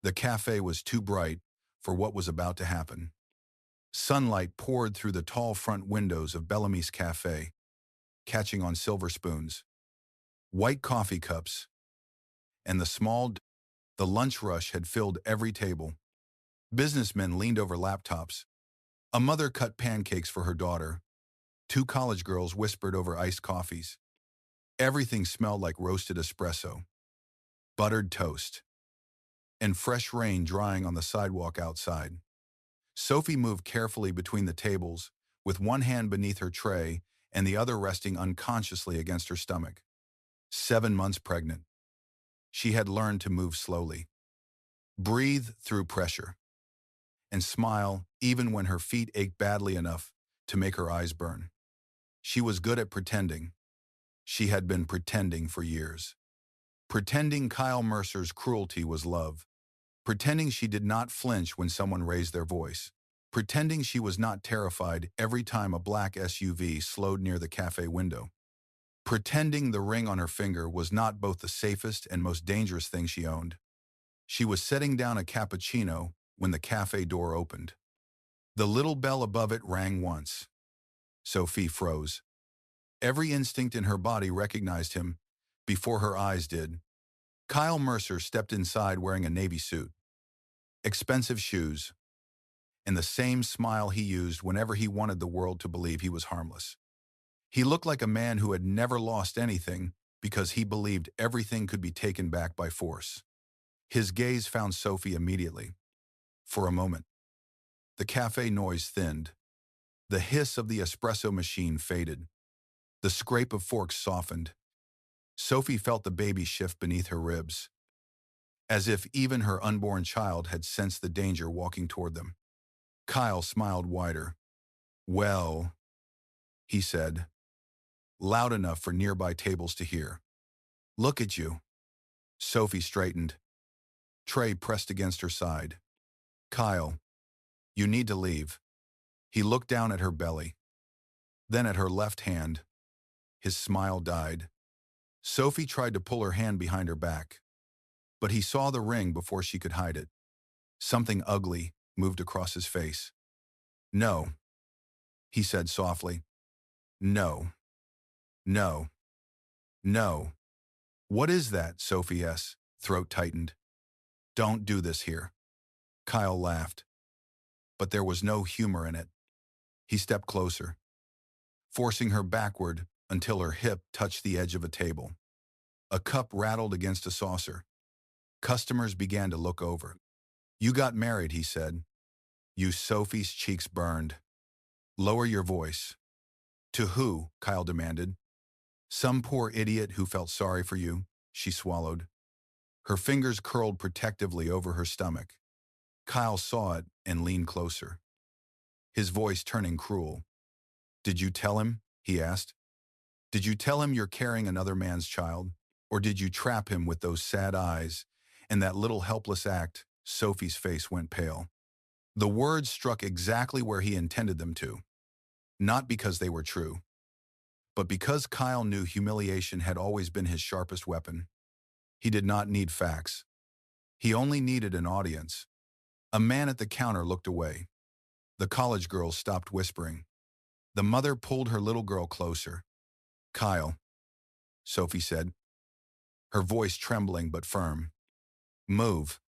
The cafe was too bright for what was about to happen. Sunlight poured through the tall front windows of Bellamy's cafe, catching on silver spoons, white coffee cups, and the lunch rush had filled every table. Businessmen leaned over laptops. A mother cut pancakes for her daughter. Two college girls whispered over iced coffees. Everything smelled like roasted espresso, buttered toast, and fresh rain drying on the sidewalk outside. Sophie moved carefully between the tables, with one hand beneath her tray and the other resting unconsciously against her stomach. 7 months pregnant. She had learned to move slowly, breathe through pressure, and smile even when her feet ached badly enough to make her eyes burn. She was good at pretending. She had been pretending for years. Pretending Kyle Mercer's cruelty was love. Pretending she did not flinch when someone raised their voice. Pretending she was not terrified every time a black SUV slowed near the cafe window. Pretending the ring on her finger was not both the safest and most dangerous thing she owned. She was setting down a cappuccino when the cafe door opened. The little bell above it rang once. Sophie froze. Every instinct in her body recognized him before her eyes did. Kyle Mercer stepped inside wearing a navy suit, expensive shoes, and the same smile he used whenever he wanted the world to believe he was harmless. He looked like a man who had never lost anything because he believed everything could be taken back by force. His gaze found Sophie immediately. For a moment, the cafe noise thinned. The hiss of the espresso machine faded. The scrape of forks softened. Sophie felt the baby shift beneath her ribs, as if even her unborn child had sensed the danger walking toward them. Kyle smiled wider. "Well," he said, loud enough for nearby tables to hear. "Look at you." Sophie straightened. Tray pressed against her side. "Kyle, you need to leave." He looked down at her belly, then at her left hand. His smile died. Sophie tried to pull her hand behind her back, but he saw the ring before she could hide it. Something ugly moved across his face. "No," he said softly. "No. No. No." "What is that?" Sophie's throat tightened. "Don't do this here." Kyle laughed, but there was no humor in it. He stepped closer, forcing her backward until her hip touched the edge of a table. A cup rattled against a saucer. Customers began to look over. "You got married," he said. Sophie's cheeks burned. "Lower your voice." "To who?" Kyle demanded. "Some poor idiot who felt sorry for you," she swallowed. Her fingers curled protectively over her stomach. Kyle saw it and leaned closer, his voice turning cruel. "Did you tell him?" he asked. "Did you tell him you're carrying another man's child? Or did you trap him with those sad eyes and that little helpless act?" Sophie's face went pale. The words struck exactly where he intended them to, not because they were true, but because Kyle knew humiliation had always been his sharpest weapon. He did not need facts. He only needed an audience. A man at the counter looked away. The college girls stopped whispering. The mother pulled her little girl closer. "Kyle," Sophie said, her voice trembling but firm. "Move."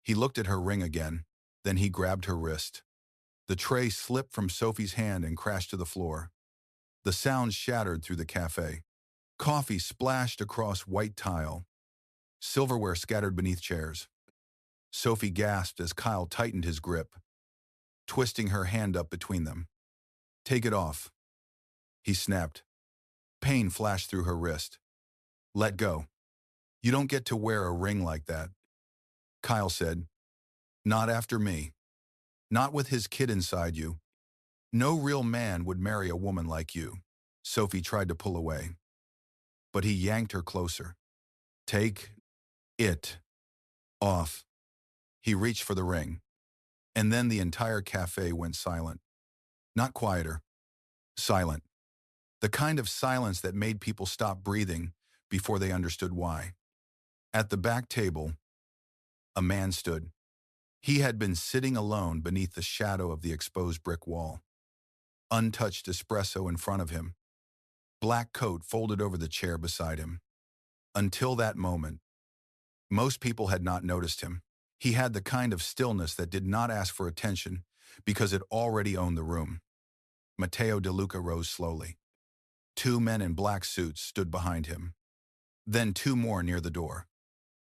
He looked at her ring again, then he grabbed her wrist. The tray slipped from Sophie's hand and crashed to the floor. The sound shattered through the cafe. Coffee splashed across white tile. Silverware scattered beneath chairs. Sophie gasped as Kyle tightened his grip, twisting her hand up between them. "Take it off," he snapped. Pain flashed through her wrist. "Let go. You don't get to wear a ring like that." Kyle said, "Not after me. Not with his kid inside you. No real man would marry a woman like you." Sophie tried to pull away, but he yanked her closer. "Take it off." He reached for the ring, and then the entire cafe went silent. Not quieter, silent. The kind of silence that made people stop breathing before they understood why. At the back table, A man stood. He had been sitting alone beneath the shadow of the exposed brick wall. Untouched espresso in front of him. Black coat folded over the chair beside him. Until that moment, most people had not noticed him. He had the kind of stillness that did not ask for attention because it already owned the room. Matteo DeLuca rose slowly. Two men in black suits stood behind him. Then two more near the door.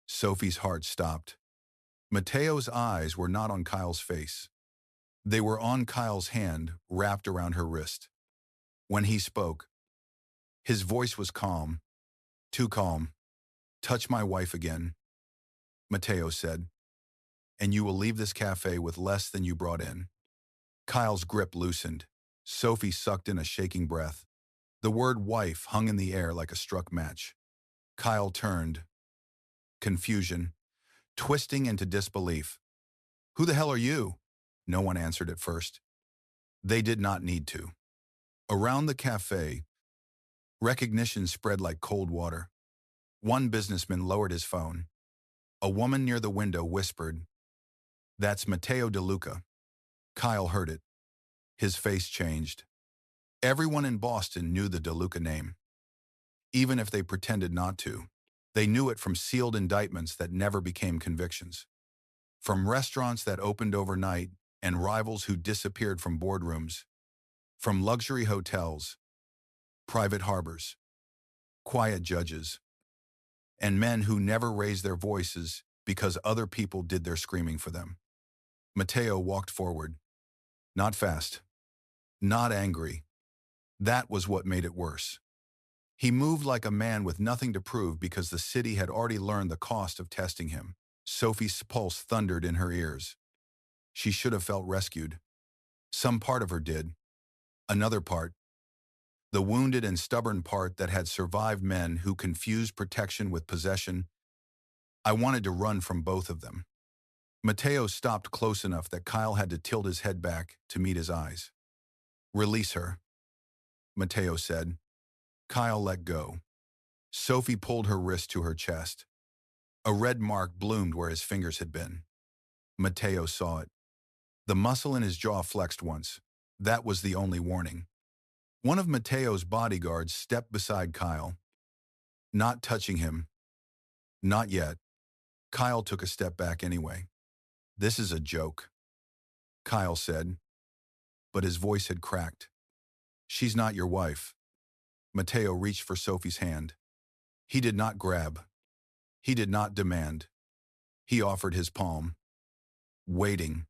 Sophie's heart stopped. Matteo's eyes were not on Kyle's face. They were on Kyle's hand wrapped around her wrist. When he spoke, his voice was calm, too calm. "Touch my wife again," Matteo said, "and you will leave this cafe with less than you brought in." Kyle's grip loosened. Sophie sucked in a shaking breath. The word wife hung in the air like a struck match. Kyle turned. Confusion, twisting into disbelief. "Who the hell are you?" No one answered at first. They did not need to. Around the cafe, recognition spread like cold water. One businessman lowered his phone. A woman near the window whispered, "That's Matteo DeLuca." Kyle heard it. His face changed. Everyone in Boston knew the DeLuca name. Even if they pretended not to, they knew it from sealed indictments that never became convictions. From restaurants that opened overnight and rivals who disappeared from boardrooms. From luxury hotels, private harbors, quiet judges, and men who never raised their voices because other people did their screaming for them. Matteo walked forward. Not fast. Not angry. That was what made it worse. He moved like a man with nothing to prove because the city had already learned the cost of testing him. Sophie's pulse thundered in her ears. She should have felt rescued. Some part of her did. Another part, the wounded and stubborn part that had survived men who confused protection with possession. I wanted to run from both of them. Matteo stopped close enough that Kyle had to tilt his head back to meet his eyes. "Release her," Matteo said. Kyle let go. Sophie pulled her wrist to her chest. A red mark bloomed where his fingers had been. Matteo saw it. The muscle in his jaw flexed once. That was the only warning. One of Matteo's bodyguards stepped beside Kyle. Not touching him. Not yet. Kyle took a step back anyway. "This is a joke," Kyle said, but his voice had cracked. "She's not your wife." Matteo reached for Sophie's hand. He did not grab. He did not demand. He offered his palm. Waiting.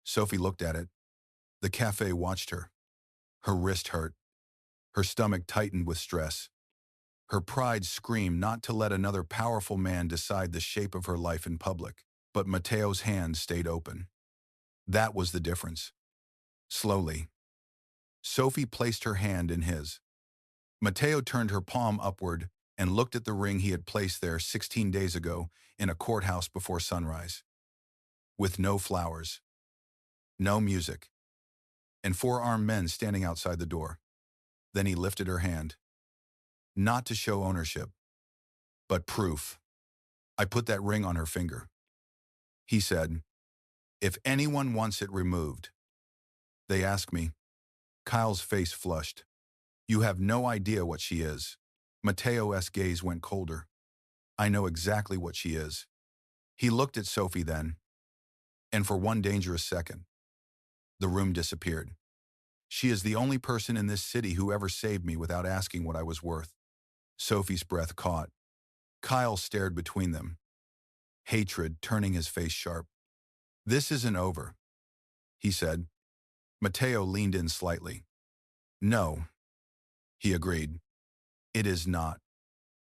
Sophie looked at it. The cafe watched her. Her wrist hurt. Her stomach tightened with stress. Her pride screamed not to let another powerful man decide the shape of her life in public, but Matteo's hand stayed open. That was the difference. Slowly, Sophie placed her hand in his. Matteo turned her palm upward and looked at the ring he had placed there 16 days ago in a courthouse before sunrise. With no flowers, no music, and four armed men standing outside the door. Then he lifted her hand. Not to show ownership, but proof. "I put that ring on her finger," he said. "If anyone wants it removed, they ask me." Kyle's face flushed. "You have no idea what she is." Matteo's gaze went colder. "I know exactly what she is." He looked at Sophie then, and for one dangerous second, the room disappeared. "She is the only person in this city who ever saved me without asking what I was worth." Sophie's breath caught. Kyle stared between them, hatred turning his face sharp. "This isn't over," he said. Matteo leaned in slightly. "No," he agreed. "It is not."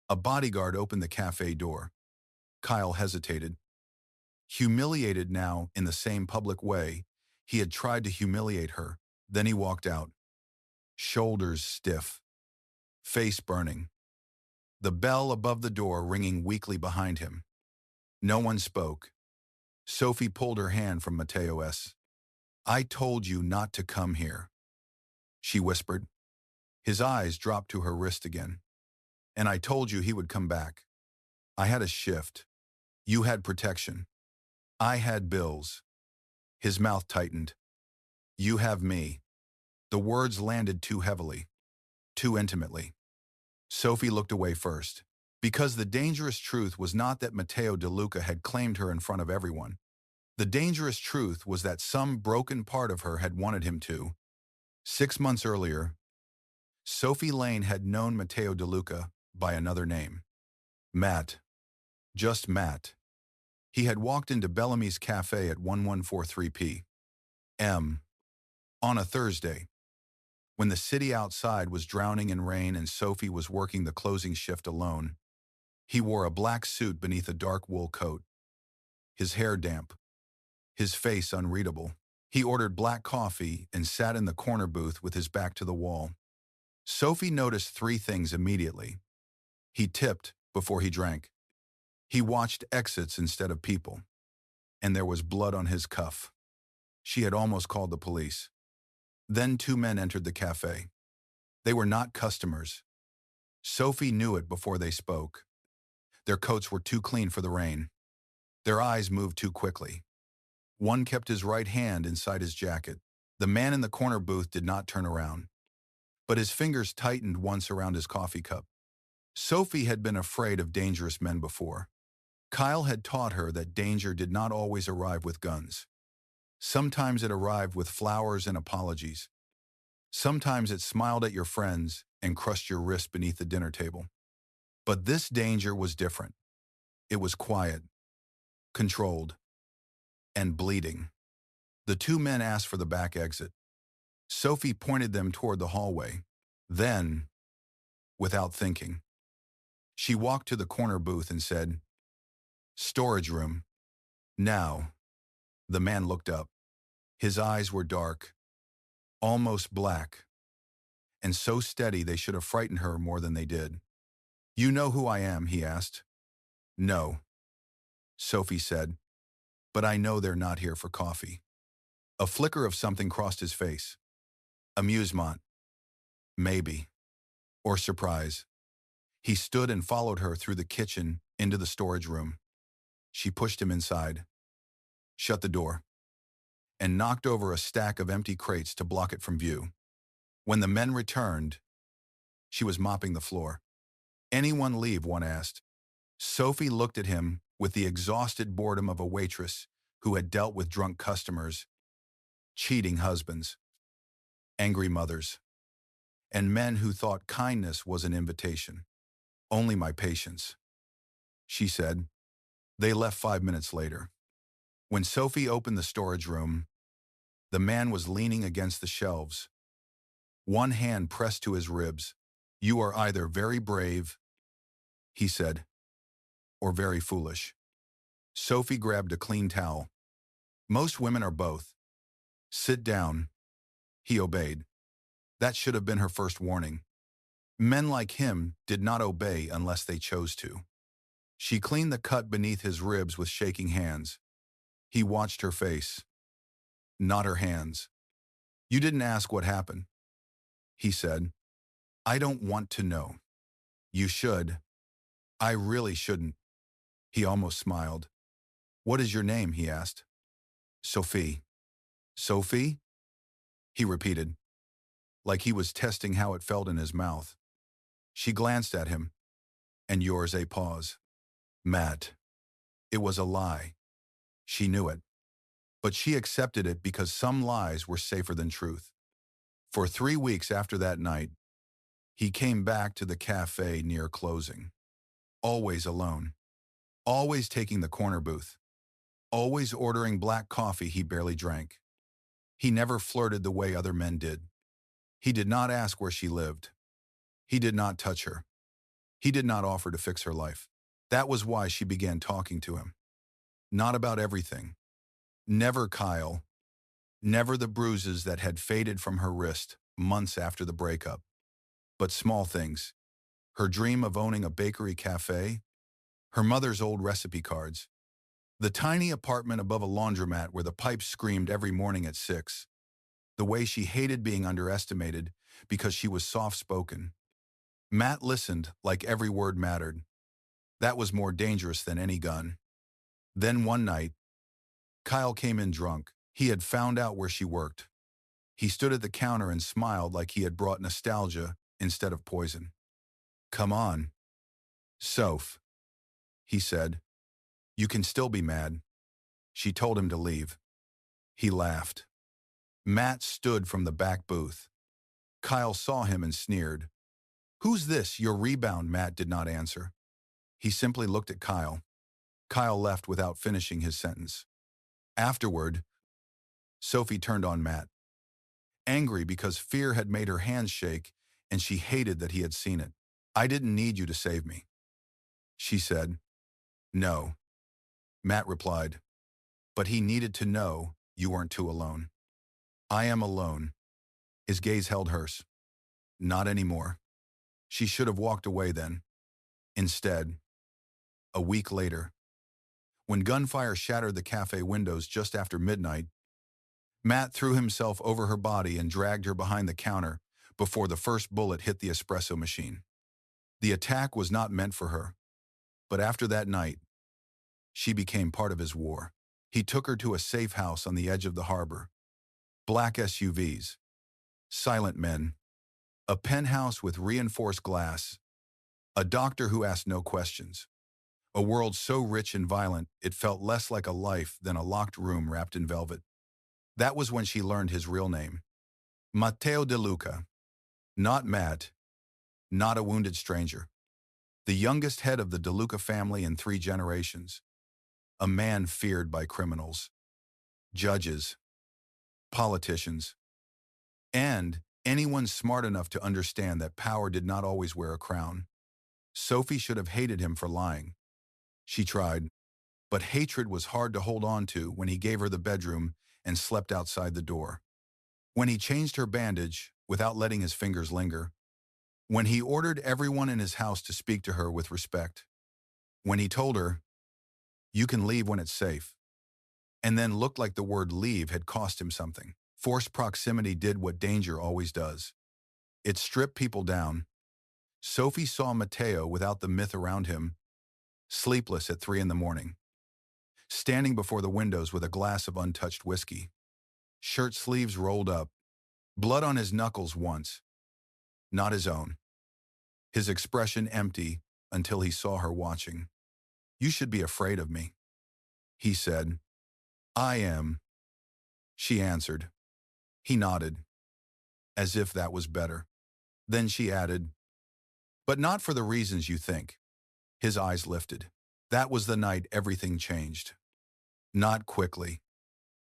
A bodyguard opened the cafe door. Kyle hesitated. Humiliated now in the same public way he had tried to humiliate her. Then he walked out, shoulders stiff, face burning. The bell above the door ringing weakly behind him. No one spoke. Sophie pulled her hand from Matteo's. "I told you not to come here," she whispered. His eyes dropped to her wrist again. "And I told you he would come back. I had a shift. You had protection." I had bills. His mouth tightened. You have me. The words landed too heavily, too intimately. Sophie looked away first, because the dangerous truth was not that Matteo DeLuca had claimed her in front of everyone. The dangerous truth was that some broken part of her had wanted him to. 6 months earlier, Sophie Lane had known Matteo DeLuca by another name. Matt. Just Matt. He had walked into Bellamy's café at 1143 p.m. on a Thursday, when the city outside was drowning in rain and Sophie was working the closing shift alone. He wore a black suit beneath a dark wool coat, his hair damp, his face unreadable. He ordered black coffee and sat in the corner booth with his back to the wall. Sophie noticed three things immediately. He tipped before he drank. He watched exits instead of people. And there was blood on his cuff. She had almost called the police. Then two men entered the cafe. They were not customers. Sophie knew it before they spoke. Their coats were too clean for the rain. Their eyes moved too quickly. One kept his right hand inside his jacket. The man in the corner booth did not turn around, but his fingers tightened once around his coffee cup. Sophie had been afraid of dangerous men before. Kyle had taught her that danger did not always arrive with guns. Sometimes it arrived with flowers and apologies. Sometimes it smiled at your friends and crushed your wrist beneath the dinner table. But this danger was different. It was quiet, controlled, and bleeding. The two men asked for the back exit. Sophie pointed them toward the hallway. Then, without thinking, she walked to the corner booth and said, "Storage room." Now, the man looked up. His eyes were dark, almost black, and so steady they should have frightened her more than they did. "You know who I am?" he asked. "No," Sophie said, "but I know they're not here for coffee." A flicker of something crossed his face. Amusement, maybe, or surprise. He stood and followed her through the kitchen into the storage room. She pushed him inside, shut the door, and knocked over a stack of empty crates to block it from view. When the men returned, she was mopping the floor. "Anyone leave?" one asked. Sophie looked at him with the exhausted boredom of a waitress who had dealt with drunk customers, cheating husbands, angry mothers, and men who thought kindness was an invitation. "Only my patients," she said. They left 5 minutes later. When Sophie opened the storage room, the man was leaning against the shelves, one hand pressed to his ribs. "You are either very brave," he said, "or very foolish." Sophie grabbed a clean towel. "Most women are both." "Sit down." He obeyed. That should have been her first warning. Men like him did not obey unless they chose to. She cleaned the cut beneath his ribs with shaking hands. He watched her face, not her hands. "You didn't ask what happened," he said. "I don't want to know." "You should." "I really shouldn't." He almost smiled. "What is your name?" he asked. "Sophie." "Sophie?" he repeated, like he was testing how it felt in his mouth. She glanced at him, and yours a pause. "Matt." It was a lie. She knew it. But she accepted it because some lies were safer than truth. For 3 weeks after that night, he came back to the cafe near closing. Always alone. Always taking the corner booth. Always ordering black coffee he barely drank. He never flirted the way other men did. He did not ask where she lived. He did not touch her. He did not offer to fix her life. That was why she began talking to him. Not about everything. Never Kyle. Never the bruises that had faded from her wrist months after the breakup. But small things. Her dream of owning a bakery cafe. Her mother's old recipe cards. The tiny apartment above a laundromat where the pipes screamed every morning at 6. The way she hated being underestimated because she was soft-spoken. Matt listened like every word mattered. That was more dangerous than any gun. Then one night, Kyle came in drunk. He had found out where she worked. He stood at the counter and smiled like he had brought nostalgia instead of poison. "Come on, Soph," he said. "You can still be mad." She told him to leave. He laughed. Matt stood from the back booth. Kyle saw him and sneered. "Who's this, your rebound?" Matt did not answer. He simply looked at Kyle. Kyle left without finishing his sentence. Afterward, Sophie turned on Matt, angry because fear had made her hands shake and she hated that he had seen it. "I didn't need you to save me," she said. "No," Matt replied, "but he needed to know you weren't too alone." "I am alone." His gaze held hers. "Not anymore." She should have walked away then. Instead, a week later, when gunfire shattered the cafe windows just after midnight, Matt threw himself over her body and dragged her behind the counter before the first bullet hit the espresso machine. The attack was not meant for her, but after that night, she became part of his war. He took her to a safe house on the edge of the harbor. Black SUVs, silent men, a penthouse with reinforced glass, a doctor who asked no questions. A world so rich and violent it felt less like a life than a locked room wrapped in velvet. That was when she learned his real name. Matteo DeLuca. Not Matt, not a wounded stranger. The youngest head of the DeLuca family in 3 generations. A man feared by criminals, judges, politicians, and anyone smart enough to understand that power did not always wear a crown. Sophie should have hated him for lying. She tried, but hatred was hard to hold on to when he gave her the bedroom and slept outside the door. When he changed her bandage without letting his fingers linger. When he ordered everyone in his house to speak to her with respect. When he told her, "You can leave when it's safe," and then looked like the word leave had cost him something. Forced proximity did what danger always does. It stripped people down. Sophie saw Matteo without the myth around him, sleepless at 3 in the morning, standing before the windows with a glass of untouched whiskey, shirt sleeves rolled up, blood on his knuckles once, not his own. His expression empty until he saw her watching. "You should be afraid of me," he said. "I am," she answered. He nodded, as if that was better. Then she added, "But not for the reasons you think." His eyes lifted. That was the night everything changed. Not quickly,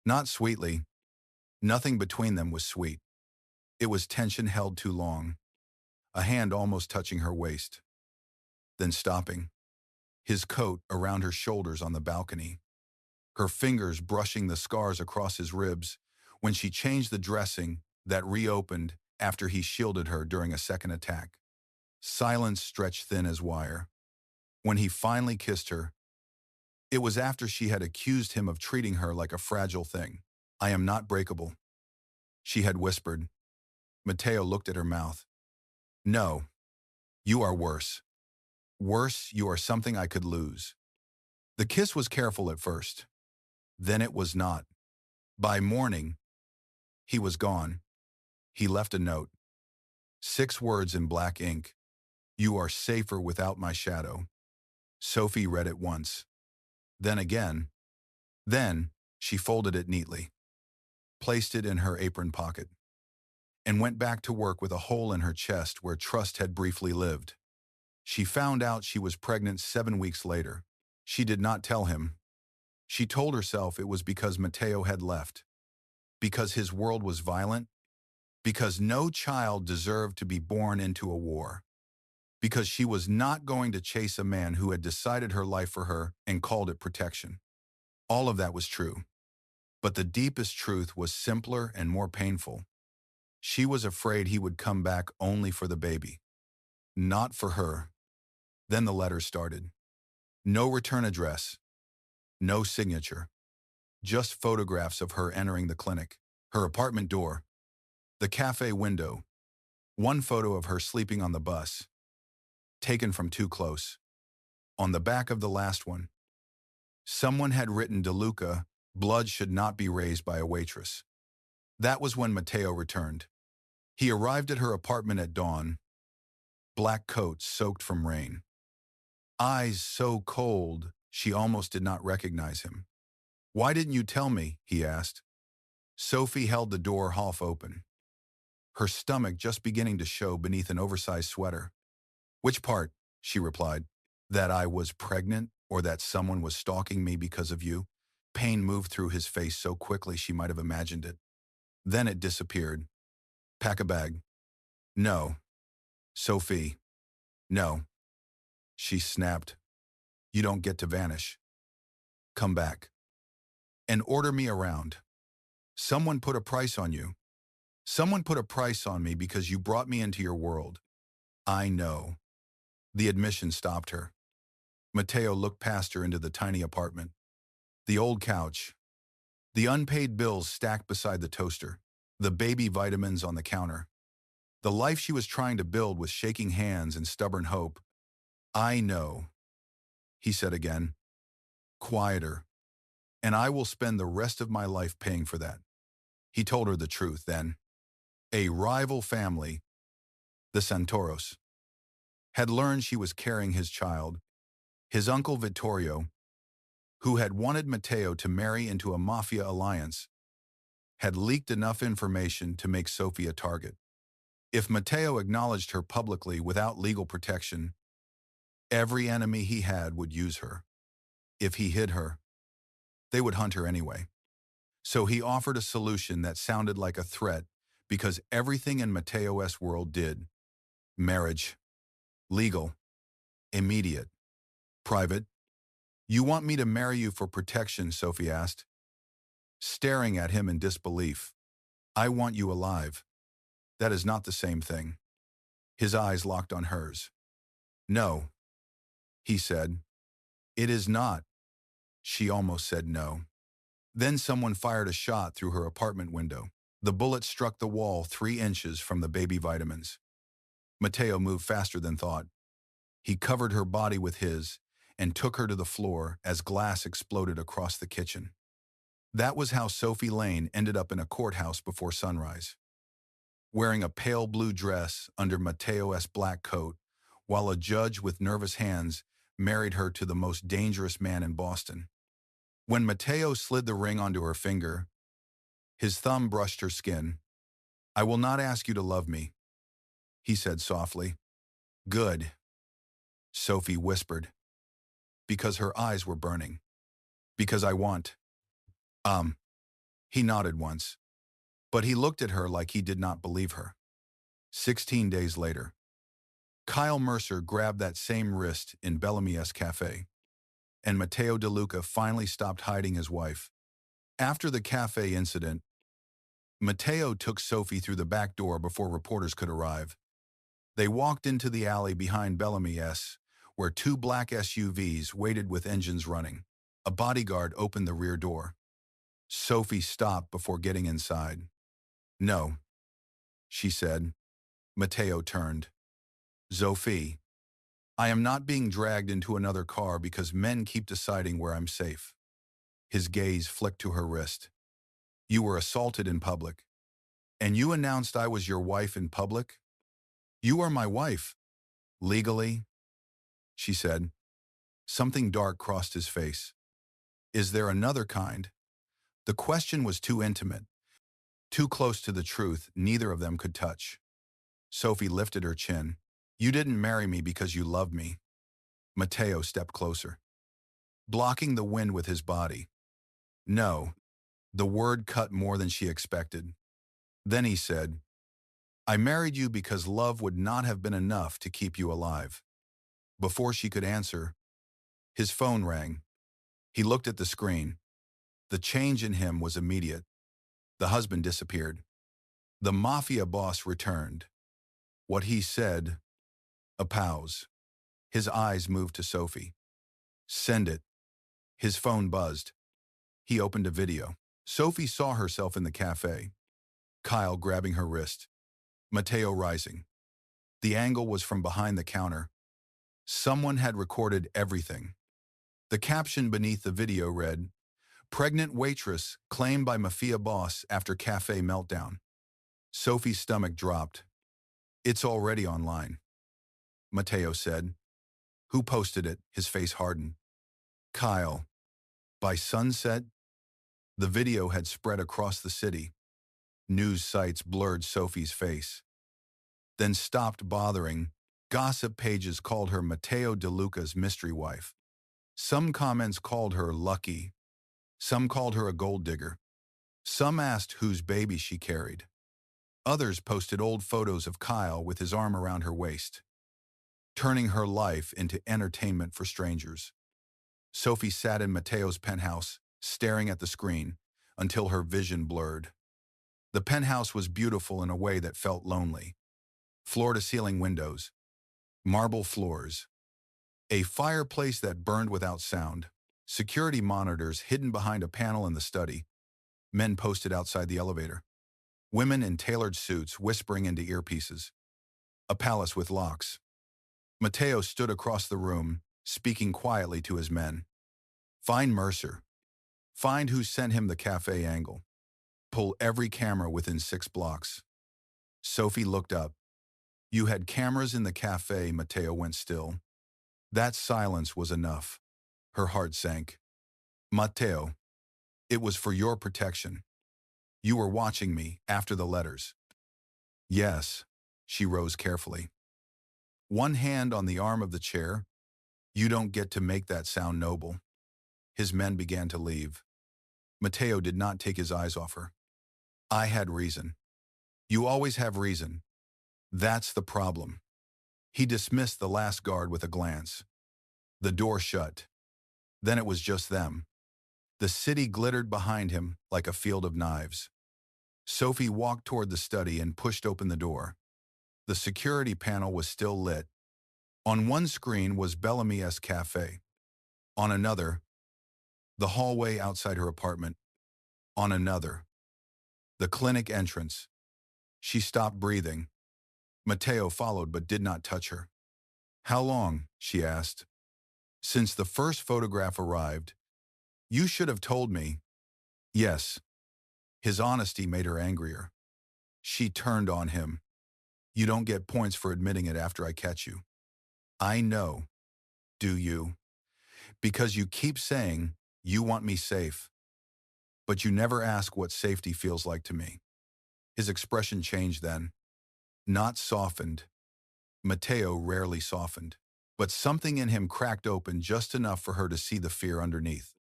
not sweetly. Nothing between them was sweet. It was tension held too long, a hand almost touching her waist, then stopping, his coat around her shoulders on the balcony, her fingers brushing the scars across his ribs when she changed the dressing that reopened after he shielded her during a second attack. Silence stretched thin as wire. When he finally kissed her, it was after she had accused him of treating her like a fragile thing. "I am not breakable," she had whispered. Matteo looked at her mouth. "No, you are worse. Worse, you are something I could lose." The kiss was careful at first. Then it was not. By morning, he was gone. He left a note. 6 words in black ink. "You are safer without my shadow." Sophie read it once. Then again. Then she folded it neatly, placed it in her apron pocket, and went back to work with a hole in her chest where trust had briefly lived. She found out she was pregnant 7 weeks later. She did not tell him. She told herself it was because Matteo had left, because his world was violent, because no child deserved to be born into a war, because she was not going to chase a man who had decided her life for her and called it protection. All of that was true, but the deepest truth was simpler and more painful. She was afraid he would come back only for the baby, not for her. Then the letters started. No return address, no signature, just photographs of her entering the clinic, her apartment door, the cafe window, one photo of her sleeping on the bus, taken from too close. On the back of the last one, someone had written DeLuca Blood should not be raised by a waitress. That was when Matteo returned. He arrived at her apartment at dawn, black coat soaked from rain. Eyes so cold, she almost did not recognize him. "Why didn't you tell me?" he asked. Sophie held the door half open, her stomach just beginning to show beneath an oversized sweater. "Which part?" she replied. "That I was pregnant or that someone was stalking me because of you?" Pain moved through his face so quickly she might have imagined it. Then it disappeared. "Pack a bag." "No." "Sophie." "No." She snapped. "You don't get to vanish. Come back. And order me around. Someone put a price on you. Someone put a price on me because you brought me into your world." "I know." The admission stopped her. Matteo looked past her into the tiny apartment. The old couch. The unpaid bills stacked beside the toaster. The baby vitamins on the counter. The life she was trying to build with shaking hands and stubborn hope. "I know," he said again, quieter, "and I will spend the rest of my life paying for that." He told her the truth then. A rival family, the Santoros, had learned she was carrying his child. His uncle Vittorio, who had wanted Matteo to marry into a Mafia alliance, had leaked enough information to make Sophie a target. If Matteo acknowledged her publicly without legal protection, every enemy he had would use her. If he hid her, they would hunt her anyway. So he offered a solution that sounded like a threat because everything in Matteo's world did. Marriage. Legal. Immediate. Private. "You want me to marry you for protection?" Sophie asked, staring at him in disbelief. "I want you alive. That is not the same thing." His eyes locked on hers. "No," he said. "It is not." She almost said no. Then someone fired a shot through her apartment window. The bullet struck the wall 3 inches from the baby vitamins. Matteo moved faster than thought. He covered her body with his and took her to the floor as glass exploded across the kitchen. That was how Sophie Lane ended up in a courthouse before sunrise, wearing a pale blue dress under Matteo's black coat, while a judge with nervous hands married her to the most dangerous man in Boston. When Matteo slid the ring onto her finger, his thumb brushed her skin. "I will not ask you to love me," he said softly. "Good," Sophie whispered, because her eyes were burning. "Because I want." He nodded once, but he looked at her like he did not believe her. 16 days later, Kyle Mercer grabbed that same wrist in Bellamy's café, and Matteo DeLuca finally stopped hiding his wife. After the café incident, Matteo took Sophie through the back door before reporters could arrive. They walked into the alley behind Bellamy's, where 2 black SUVs waited with engines running. A bodyguard opened the rear door. Sophie stopped before getting inside. "No," she said. Matteo turned. "Sophie, I am not being dragged into another car because men keep deciding where I'm safe." His gaze flicked to her wrist. "You were assaulted in public. And you announced I was your wife in public? You are my wife. Legally," she said. Something dark crossed his face. "Is there another kind?" The question was too intimate, too close to the truth neither of them could touch. Sophie lifted her chin. "You didn't marry me because you loved me." Matteo stepped closer, blocking the wind with his body. "No." The word cut more than she expected. Then he said, "I married you because love would not have been enough to keep you alive." Before she could answer, his phone rang. He looked at the screen. The change in him was immediate. The husband disappeared. The Mafia boss returned. What he said, a pause. His eyes moved to Sophie. "Send it." His phone buzzed. He opened a video. Sophie saw herself in the cafe. Kyle grabbing her wrist. Matteo rising. The angle was from behind the counter. Someone had recorded everything. The caption beneath the video read, Pregnant waitress claimed by Mafia boss after café meltdown. Sophie's stomach dropped. It's already online, Matteo said. Who posted it? His face hardened. Kyle. By sunset, the video had spread across the city. News sites blurred Sophie's face, then stopped bothering. Gossip pages called her Matteo DeLuca's mystery wife. Some comments called her lucky. Some called her a gold digger. Some asked whose baby she carried. Others posted old photos of Kyle with his arm around her waist, turning her life into entertainment for strangers. Sophie sat in Matteo's penthouse, staring at the screen, until her vision blurred. The penthouse was beautiful in a way that felt lonely. Floor-to-ceiling windows, marble floors, a fireplace that burned without sound, security monitors hidden behind a panel in the study, men posted outside the elevator, women in tailored suits whispering into earpieces, a palace with locks. Matteo stood across the room, speaking quietly to his men. Find Mercer. Find who sent him the cafe angle. Pull every camera within 6 blocks. Sophie looked up. You had cameras in the cafe, Matteo went still. That silence was enough. Her heart sank. Matteo, it was for your protection. You were watching me after the letters. Yes, she rose carefully. One hand on the arm of the chair. You don't get to make that sound noble. His men began to leave. Matteo did not take his eyes off her. I had reason. You always have reason. That's the problem. He dismissed the last guard with a glance. The door shut. Then it was just them. The city glittered behind him like a field of knives. Sophie walked toward the study and pushed open the door. The security panel was still lit. On one screen was Bellamy's cafe. On another, the hallway outside her apartment. On another, the clinic entrance. She stopped breathing. Matteo followed but did not touch her. How long? She asked. Since the first photograph arrived. You should have told me. Yes. His honesty made her angrier. She turned on him. You don't get points for admitting it after I catch you. I know. Do you? Because you keep saying you want me safe. But you never ask what safety feels like to me. His expression changed then. Not softened. Matteo rarely softened. But something in him cracked open just enough for her to see the fear underneath.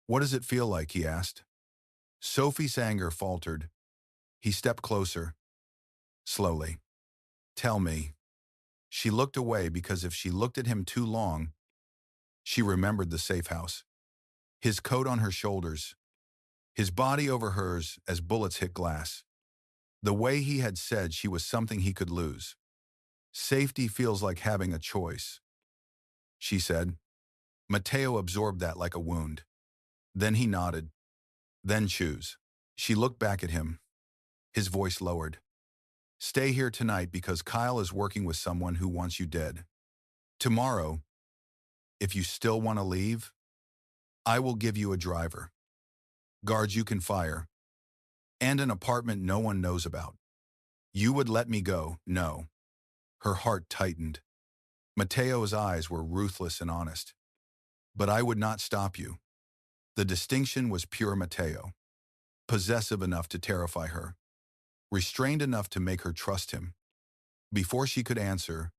What does it feel like? He asked. Sophie's anger faltered. He stepped closer. Slowly. Tell me. She looked away because if she looked at him too long, she remembered the safe house. His coat on her shoulders. His body over hers as bullets hit glass. The way he had said she was something he could lose. Safety feels like having a choice, she said. Matteo absorbed that like a wound. Then he nodded. Then choose. She looked back at him. His voice lowered. Stay here tonight because Kyle is working with someone who wants you dead. Tomorrow, if you still want to leave, I will give you a driver, guards you can fire, and an apartment no one knows about. You would let me go, no. Her heart tightened. Matteo's eyes were ruthless and honest. But I would not stop you. The distinction was pure Matteo. Possessive enough to terrify her. Restrained enough to make her trust him. Before she could answer,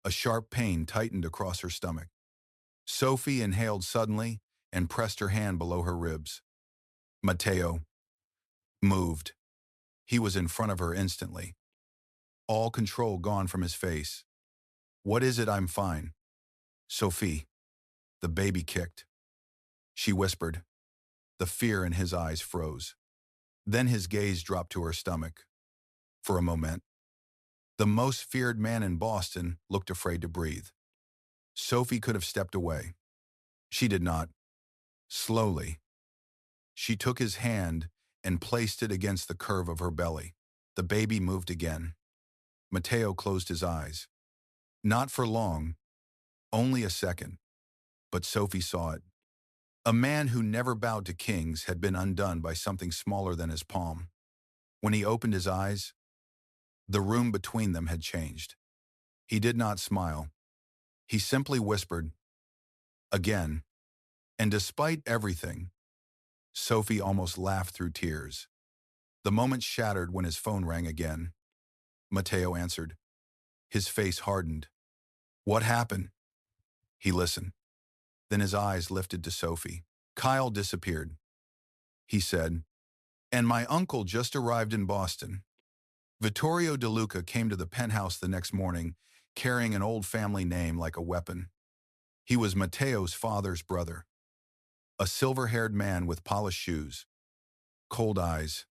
a sharp pain tightened across her stomach. Sophie inhaled suddenly and pressed her hand below her ribs. Matteo moved. He was in front of her instantly. All control gone from his face. What is it? I'm fine. Sophie. The baby kicked. She whispered. The fear in his eyes froze. Then his gaze dropped to her stomach. For a moment, the most feared man in Boston looked afraid to breathe. Sophie could have stepped away. She did not. Slowly, she took his hand and placed it against the curve of her belly. The baby moved again. Matteo closed his eyes. Not for long, only a second. But Sophie saw it. A man who never bowed to kings had been undone by something smaller than his palm. When he opened his eyes, the room between them had changed. He did not smile. He simply whispered, "Again." And despite everything, Sophie almost laughed through tears. The moment shattered when his phone rang again. Matteo answered. His face hardened. "What happened?" He listened. Then his eyes lifted to Sophie. "Kyle disappeared," he said, "and my uncle just arrived in Boston." Vittorio DeLuca came to the penthouse the next morning, carrying an old family name like a weapon. He was Matteo's father's brother, a silver-haired man with polished shoes, cold eyes,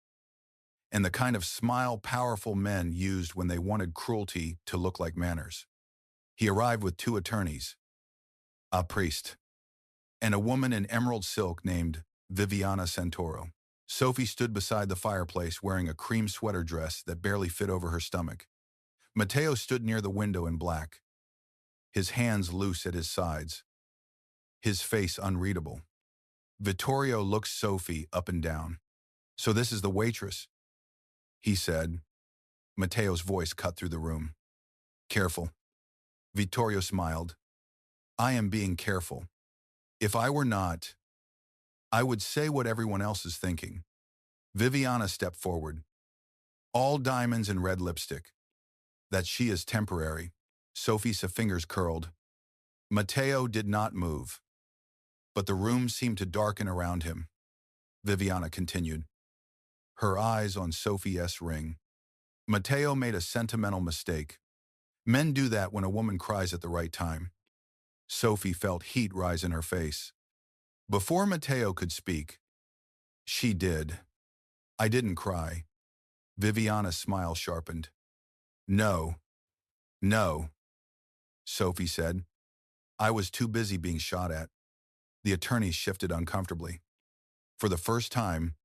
and the kind of smile powerful men used when they wanted cruelty to look like manners. He arrived with two attorneys, a priest, and a woman in emerald silk named Viviana Santoro. Sophie stood beside the fireplace wearing a cream sweater dress that barely fit over her stomach. Matteo stood near the window in black, his hands loose at his sides, his face unreadable. Vittorio looked Sophie up and down. "So this is the waitress," he said. Matteo's voice cut through the room. "Careful." Vittorio smiled. "I am being careful. If I were not, I would say what everyone else is thinking." Viviana stepped forward. "All diamonds and red lipstick. That she is temporary." Sophie's fingers curled. Matteo did not move, but the room seemed to darken around him. Viviana continued, her eyes on Sophie's ring. "Matteo made a sentimental mistake. Men do that when a woman cries at the right time." Sophie felt heat rise in her face. Before Matteo could speak, "She did. I didn't cry." Viviana's smile sharpened. "No, no," Sophie said. "I was too busy being shot at." The attorneys shifted uncomfortably. For the first time,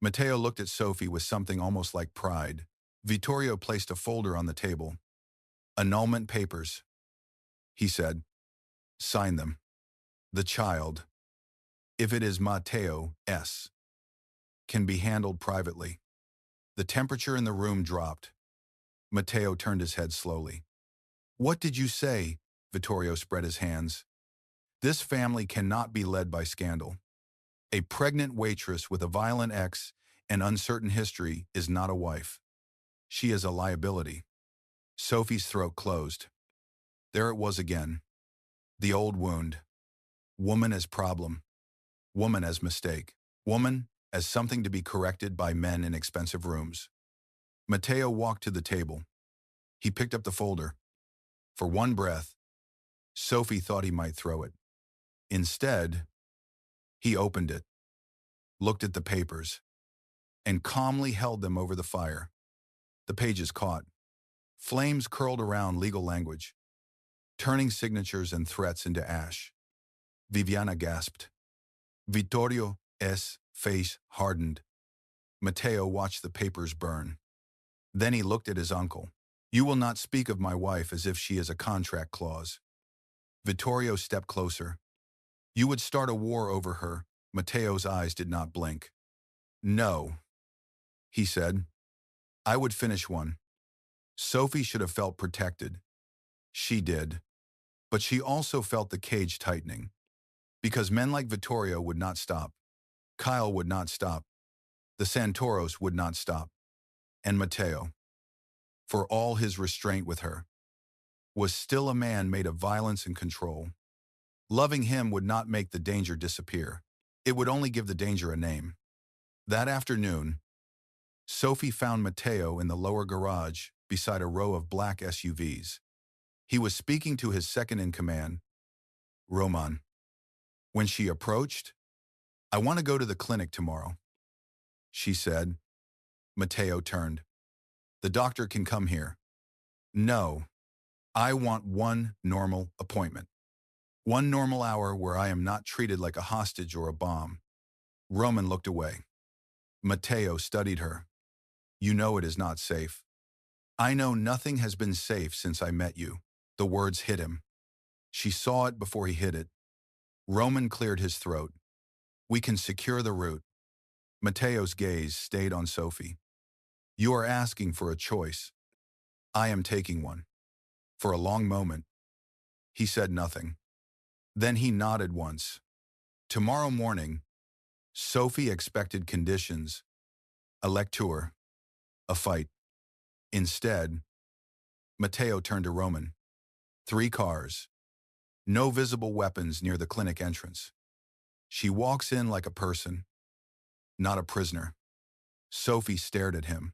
Matteo looked at Sophie with something almost like pride. Vittorio placed a folder on the table. "Annulment papers," he said. "Sign them. The child, if it is Matteo's, can be handled privately." The temperature in the room dropped. Matteo turned his head slowly. "What did you say?" Vittorio spread his hands. "This family cannot be led by scandal. A pregnant waitress with a violent ex and uncertain history is not a wife. She is a liability." Sophie's throat closed. There it was again. The old wound. Woman as problem. Woman as mistake. Woman as something to be corrected by men in expensive rooms. Matteo walked to the table. He picked up the folder. For one breath, Sophie thought he might throw it. Instead, he opened it, looked at the papers, and calmly held them over the fire. The pages caught. Flames curled around legal language, turning signatures and threats into ash. Viviana gasped. Vittorio's face hardened. Matteo watched the papers burn. Then he looked at his uncle. "You will not speak of my wife as if she is a contract clause." Vittorio stepped closer. "You would start a war over her." Matteo's eyes did not blink. "No," he said. "I would finish one." Sophie should have felt protected. She did. But she also felt the cage tightening. Because men like Vittorio would not stop. Kyle would not stop. The Santoros would not stop. And Matteo, for all his restraint with her, was still a man made of violence and control. Loving him would not make the danger disappear. It would only give the danger a name. That afternoon, Sophie found Matteo in the lower garage beside a row of black SUVs. He was speaking to his second-in-command, Roman. When she approached, "I want to go to the clinic tomorrow," she said. Matteo turned. "The doctor can come here." "No, I want one normal appointment. One normal hour where I am not treated like a hostage or a bomb." Roman looked away. Matteo studied her. "You know it is not safe." "I know nothing has been safe since I met you." The words hit him. She saw it before he hit it. Roman cleared his throat. We can secure the route. Matteo's gaze stayed on Sophie. You are asking for a choice. I am taking one. For a long moment, he said nothing. Then he nodded once. Tomorrow morning, Sophie expected conditions, a lecture, a fight. Instead, Matteo turned to Roman. 3 cars. No visible weapons near the clinic entrance. She walks in like a person, not a prisoner. Sophie stared at him.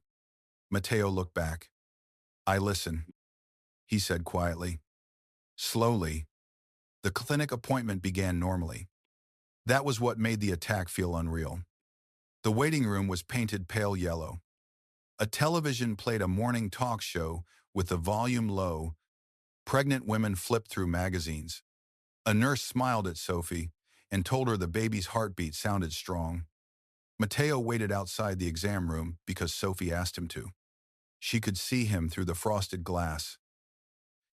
Matteo looked back. I listen, he said quietly. Slowly, the clinic appointment began normally. That was what made the attack feel unreal. The waiting room was painted pale yellow. A television played a morning talk show with the volume low. Pregnant women flipped through magazines. A nurse smiled at Sophie and told her the baby's heartbeat sounded strong. Matteo waited outside the exam room because Sophie asked him to. She could see him through the frosted glass,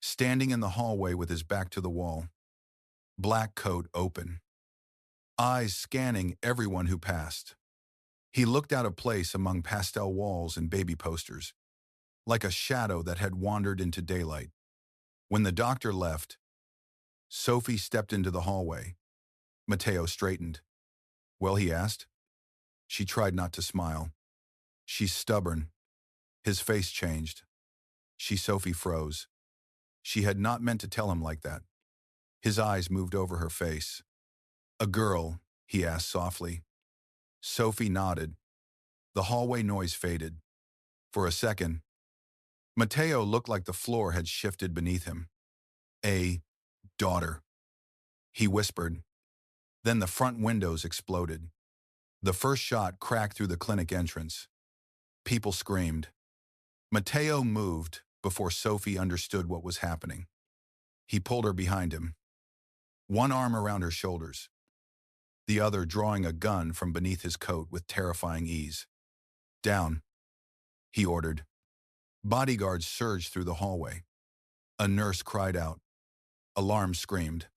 standing in the hallway with his back to the wall, black coat open, eyes scanning everyone who passed. He looked out of place among pastel walls and baby posters, like a shadow that had wandered into daylight. When the doctor left, Sophie stepped into the hallway. Matteo straightened. Well, he asked. She tried not to smile. She's stubborn. His face changed. Sophie froze. She had not meant to tell him like that. His eyes moved over her face. A girl, he asked softly. Sophie nodded. The hallway noise faded. For a second, Matteo looked like the floor had shifted beneath him. A daughter, he whispered. Then the front windows exploded. The first shot cracked through the clinic entrance. People screamed. Matteo moved before Sophie understood what was happening. He pulled her behind him, one arm around her shoulders, the other drawing a gun from beneath his coat with terrifying ease. Down, he ordered. Bodyguards surged through the hallway. A nurse cried out. Alarm screamed.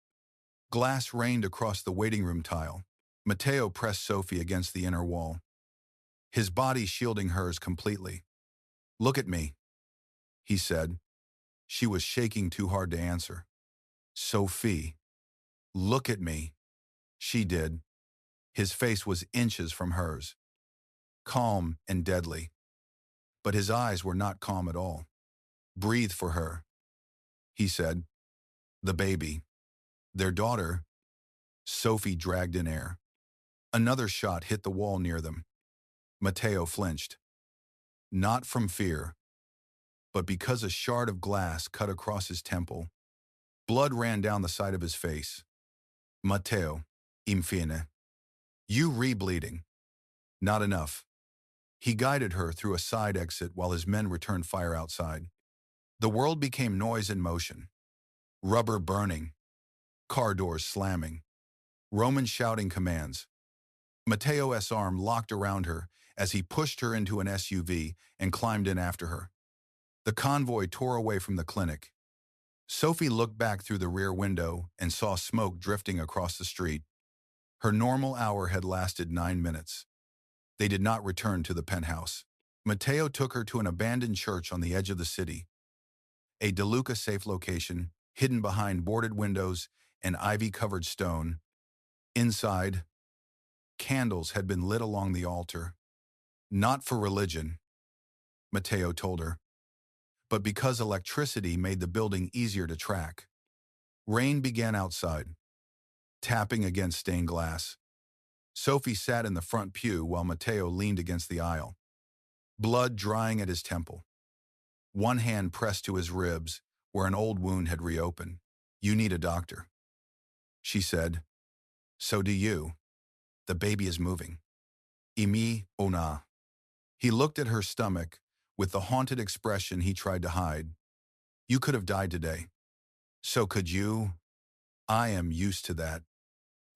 Glass rained across the waiting room tile. Matteo pressed Sophie against the inner wall, his body shielding hers completely. Look at me, he said. She was shaking too hard to answer. Sophie, look at me. She did. His face was inches from hers, calm and deadly. But his eyes were not calm at all. Breathe for her, he said. The baby. Their daughter. Sophie dragged in air. Another shot hit the wall near them. Matteo flinched. Not from fear, but because a shard of glass cut across his temple. Blood ran down the side of his face. Matteo, infine. You re-bleeding. Not enough. He guided her through a side exit while his men returned fire outside. The world became noise and motion. Rubber burning. Car doors slamming. Roman shouting commands. Matteo's arm locked around her as he pushed her into an SUV and climbed in after her. The convoy tore away from the clinic. Sophie looked back through the rear window and saw smoke drifting across the street. Her normal hour had lasted 9 minutes. They did not return to the penthouse. Matteo took her to an abandoned church on the edge of the city, a DeLuca safe location, hidden behind boarded windows and ivy-covered stone. Inside, candles had been lit along the altar. Not for religion, Matteo told her, but because electricity made the building easier to track. Rain began outside, tapping against stained glass. Sophie sat in the front pew while Matteo leaned against the aisle, blood drying at his temple. One hand pressed to his ribs where an old wound had reopened. You need a doctor, she said. So do you. The baby is moving. Imi ona. He looked at her stomach with the haunted expression he tried to hide. You could have died today. So could you. I am used to that.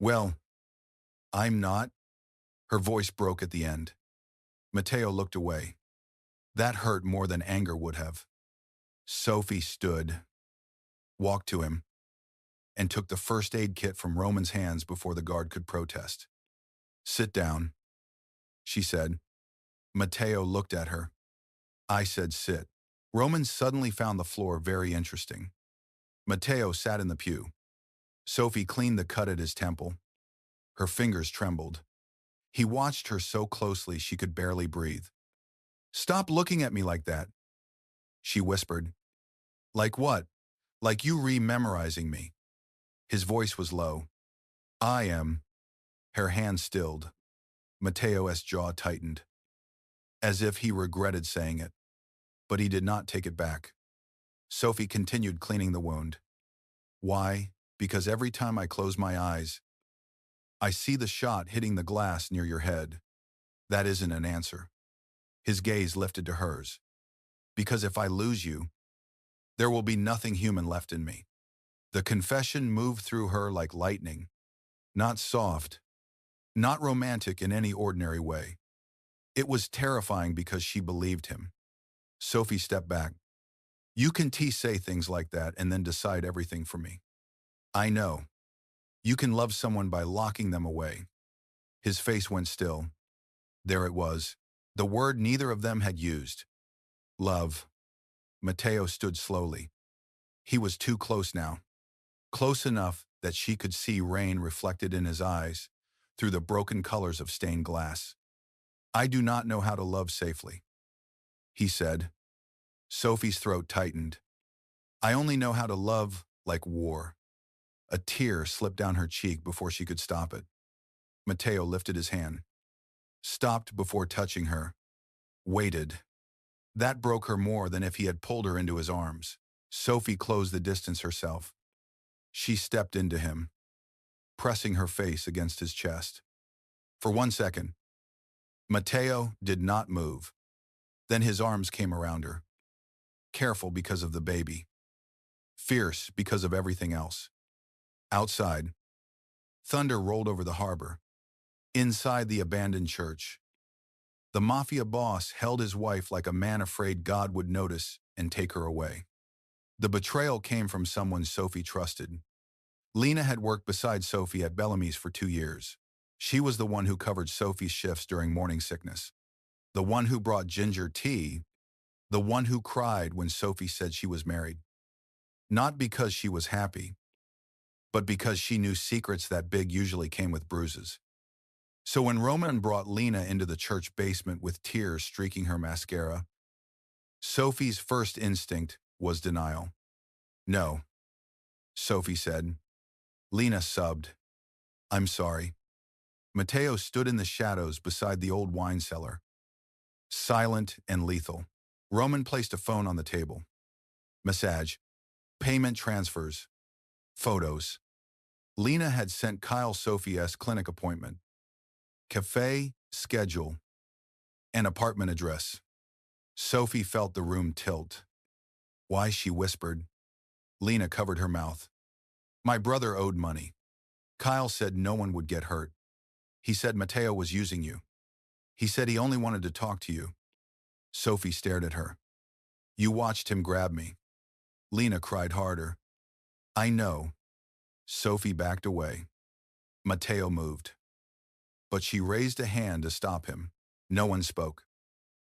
Well, I'm not. Her voice broke at the end. Matteo looked away. That hurt more than anger would have. Sophie stood, walked to him, and took the first aid kit from Roman's hands before the guard could protest. "Sit down," she said. Matteo looked at her. I said sit. Roman suddenly found the floor very interesting. Matteo sat in the pew. Sophie cleaned the cut at his temple. Her fingers trembled. He watched her so closely she could barely breathe. "Stop looking at me like that," she whispered. "Like what? Like you re-memorizing me." His voice was low. "I am." Her hand stilled. Matteo's jaw tightened, as if he regretted saying it. But he did not take it back. Sophie continued cleaning the wound. "Why? Because every time I close my eyes, I see the shot hitting the glass near your head." That isn't an answer. His gaze lifted to hers. "Because if I lose you, there will be nothing human left in me." The confession moved through her like lightning. Not soft, not romantic in any ordinary way. It was terrifying because she believed him. Sophie stepped back. "You can say things like that and then decide everything for me. I know. You can love someone by locking them away." His face went still. There it was, the word neither of them had used. Love. Matteo stood slowly. He was too close now. Close enough that she could see rain reflected in his eyes through the broken colors of stained glass. "I do not know how to love safely," he said. Sophie's throat tightened. "I only know how to love like war." A tear slipped down her cheek before she could stop it. Matteo lifted his hand. Stopped before touching her. Waited. That broke her more than if he had pulled her into his arms. Sophie closed the distance herself. She stepped into him, pressing her face against his chest. For 1 second, Matteo did not move. Then his arms came around her. Careful because of the baby. Fierce because of everything else. Outside, thunder rolled over the harbor. Inside the abandoned church, the Mafia boss held his wife like a man afraid God would notice and take her away. The betrayal came from someone Sophie trusted. Lena had worked beside Sophie at Bellamy's for 2 years. She was the one who covered Sophie's shifts during morning sickness. The one who brought ginger tea. The one who cried when Sophie said she was married. Not because she was happy, but because she knew secrets that big usually came with bruises. So when Roman brought Lena into the church basement with tears streaking her mascara, Sophie's first instinct was denial. "No," Sophie said. Lena subbed. "I'm sorry." Matteo stood in the shadows beside the old wine cellar, silent and lethal. Roman placed a phone on the table. Massage, payment transfers, photos. Lena had sent Kyle Sophie's clinic appointment, café, schedule, and apartment address. Sophie felt the room tilt. "Why?" she whispered. Lena covered her mouth. "My brother owed money. Kyle said no one would get hurt. He said Matteo was using you. He said he only wanted to talk to you." Sophie stared at her. "You watched him grab me." Lena cried harder. "I know." Sophie backed away. Matteo moved. But she raised a hand to stop him. No one spoke.